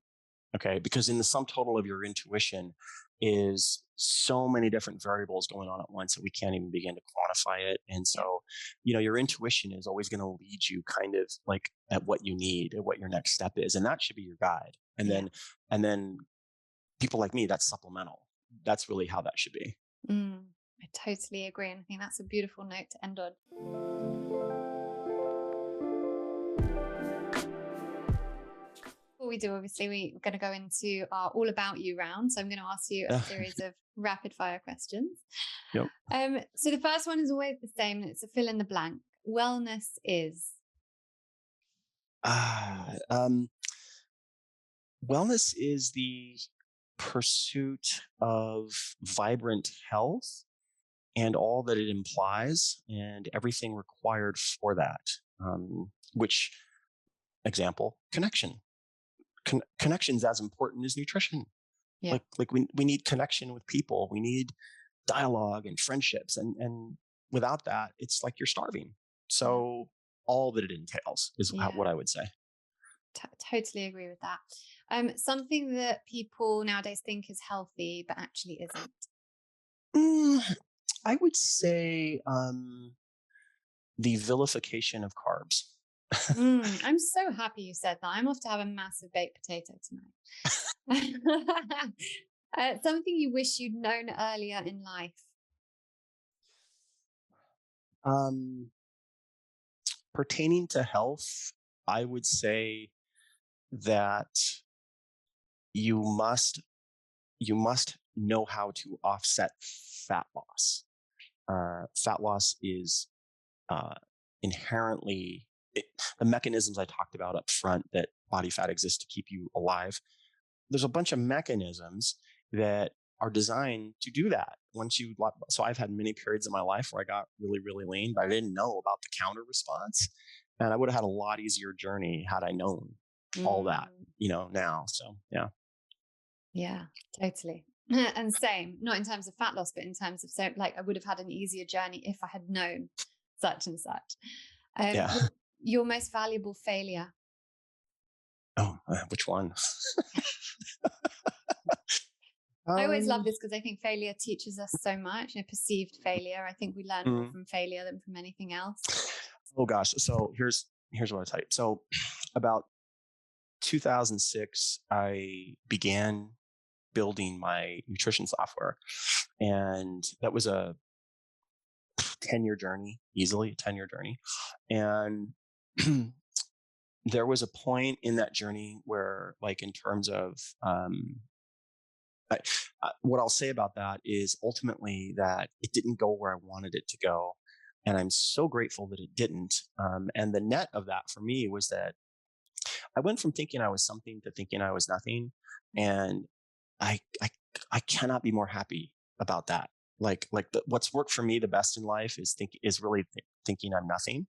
Okay. Because in the sum total of your intuition is so many different variables going on at once that we can't even begin to quantify it. And so, your intuition is always going to lead you kind of like at what you need, at what your next step is. And that should be your guide. And then people like me, that's supplemental. That's really how that should be. I totally agree. And I think that's a beautiful note to end on. Before we do, obviously, we're going to go into our all about you round. So I'm going to ask you a series of rapid fire questions. Yep. So the first one is always the same. It's a fill in the blank. Wellness is? Wellness is the pursuit of vibrant health and all that it implies and everything required for that. Which, example, connection. Connection's as important as nutrition. Yeah. Like we need connection with people. We need dialogue and friendships. And without that, it's like you're starving. So all that it entails is what I would say. Totally agree with that. Something that people nowadays think is healthy, but actually isn't. I would say the vilification of carbs. I'm so happy you said that. I'm off to have a massive baked potato tonight. Something you wish you'd known earlier in life. Pertaining to health, I would say that you must know how to offset fat loss. Fat loss is inherently the mechanisms I talked about up front that body fat exists to keep you alive. There's a bunch of mechanisms that are designed to do that. So I've had many periods in my life where I got really, really lean, but I didn't know about the counter response. And I would have had a lot easier journey had I known all that, now. So, yeah. Yeah, totally. And same, not in terms of fat loss, but in terms of I would have had an easier journey if I had known such and such. Your most valuable failure? Oh, which one? I always love this because I think failure teaches us so much. Perceived failure. I think we learn more from failure than from anything else. Oh gosh. So here's what I tell you. So about 2006, I began building my nutrition software, and that was a 10-year journey, easily a 10-year journey. And there was a point in that journey where, like, in terms of, what I'll say about that is ultimately that it didn't go where I wanted it to go. And I'm so grateful that it didn't. And the net of that for me was that I went from thinking I was something to thinking I was nothing. And I, I, I cannot be more happy about that. What's worked for me the best in life is really thinking I'm nothing.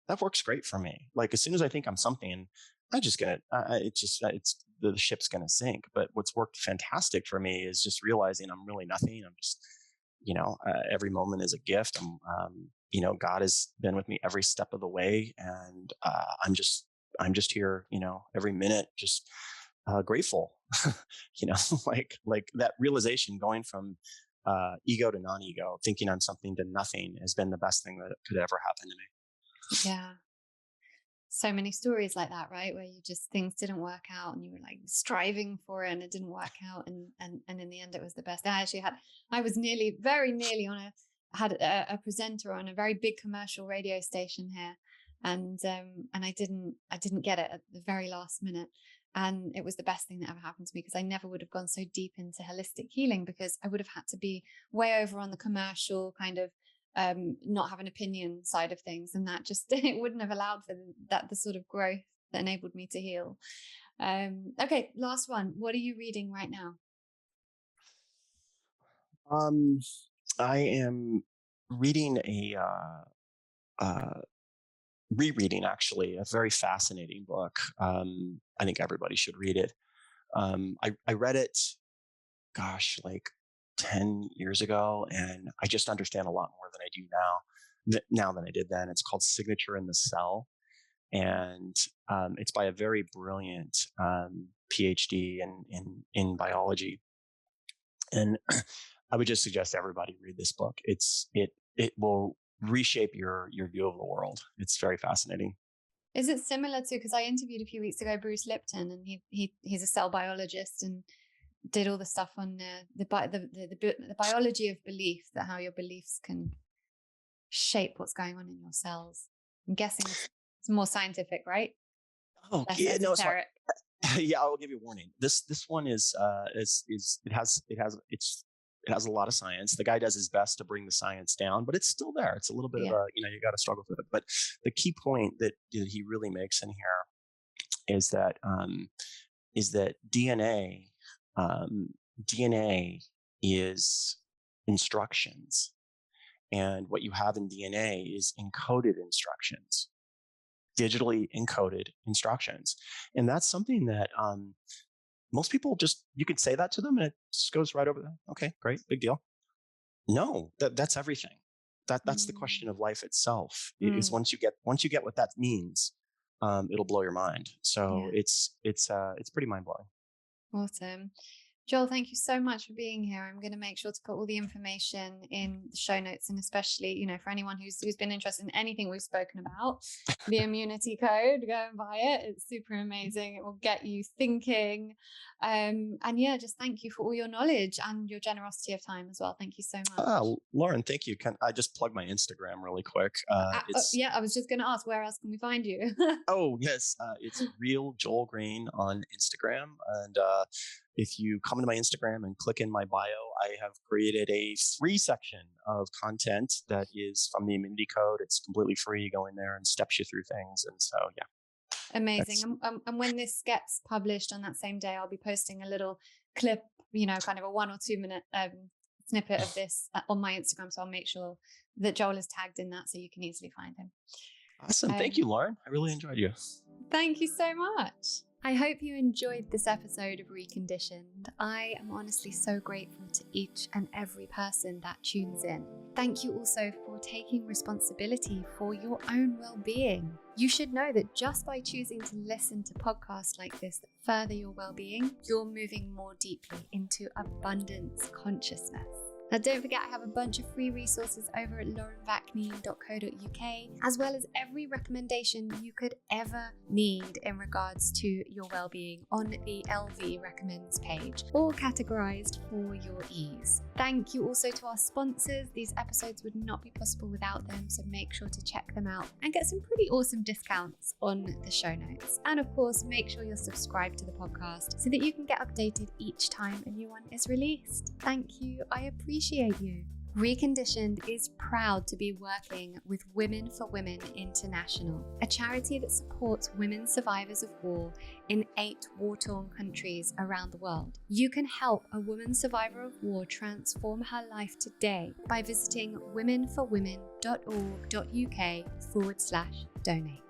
That works great for me. Like, as soon as I think I'm something, I'm just gonna, it's the ship's gonna sink. But what's worked fantastic for me is just realizing I'm really nothing. I'm just, every moment is a gift. God has been with me every step of the way, and I'm just here, every minute, just grateful. like that realization, going from ego to non-ego, thinking I'm something to nothing, has been the best thing that could ever happen to me. Yeah. So many stories like that, right? Where things didn't work out and you were like striving for it and it didn't work out. And in the end, it was the best. I was very nearly had a presenter on a very big commercial radio station here. And I didn't get it at the very last minute. And it was the best thing that ever happened to me, because I never would have gone so deep into holistic healing, because I would have had to be way over on the commercial kind of not have an opinion side of things, and that just it wouldn't have allowed for the sort of growth that enabled me to heal. Okay, last one. What are you reading right now? I am reading rereading, actually, a very fascinating book. I think everybody should read it. I read it, gosh, like 10 years ago, and I just understand a lot more than I do now than I did then. It's called Signature in the Cell, and it's by a very brilliant PhD in biology. And I would just suggest everybody read this book. It will reshape your view of the world. It's very fascinating. Is it similar to, because I interviewed a few weeks ago Bruce Lipton, and he's a cell biologist and did all the stuff on the biology of belief, that how your beliefs can shape what's going on in your cells. I'm guessing it's more scientific, right? Oh, yeah, no, it's not. Yeah, I will give you a warning. This one is it has a lot of science. The guy does his best to bring the science down, but it's still there. It's a little bit of a, you got to struggle with it. But the key point that he really makes in here is that DNA is instructions, and what you have in DNA is encoded instructions, digitally encoded instructions. And that's something that most people you could say that to them and it just goes right over them. Okay, great, big deal. No, that's everything. That's the question of life itself. Is once you get what that means, it'll blow your mind. So it's pretty mind blowing. Awesome. Joel, thank you so much for being here. I'm going to make sure to put all the information in the show notes, and especially, for anyone who's been interested in anything we've spoken about, the immunity code, go and buy it. It's super amazing. It will get you thinking. And just thank you for all your knowledge and your generosity of time as well. Thank you so much. Lauren, thank you. Can I just plug my Instagram really quick? I was just going to ask, where else can we find you? Oh, yes. It's Real Joel Greene on Instagram. And if you come to my Instagram and click in my bio, I have created a free section of content that is from the immunity code. It's completely free. You go in there and steps you through things. And so, yeah. Amazing. And when this gets published on that same day, I'll be posting a little clip, kind of a 1 or 2 minute snippet of this on my Instagram. So I'll make sure that Joel is tagged in that so you can easily find him. Awesome. Thank you, Lauren. I really enjoyed you. Thank you so much. I hope you enjoyed this episode of Reconditioned. I am honestly so grateful to each and every person that tunes in. Thank you also for taking responsibility for your own well-being. You should know that just by choosing to listen to podcasts like this that further your well-being, you're moving more deeply into abundance consciousness. Now, don't forget, I have a bunch of free resources over at laurenvakneen.co.uk, as well as every recommendation you could ever need in regards to your well-being on the LV Recommends page, all categorized for your ease. Thank you also to our sponsors. These episodes would not be possible without them, so make sure to check them out and get some pretty awesome discounts on the show notes. And of course, make sure you're subscribed to the podcast so that you can get updated each time a new one is released. Thank you. I appreciate you. Reconditioned is proud to be working with Women for Women International, a charity that supports women survivors of war in 8 war-torn countries around the world. You can help a woman survivor of war transform her life today by visiting womenforwomen.org.uk/donate.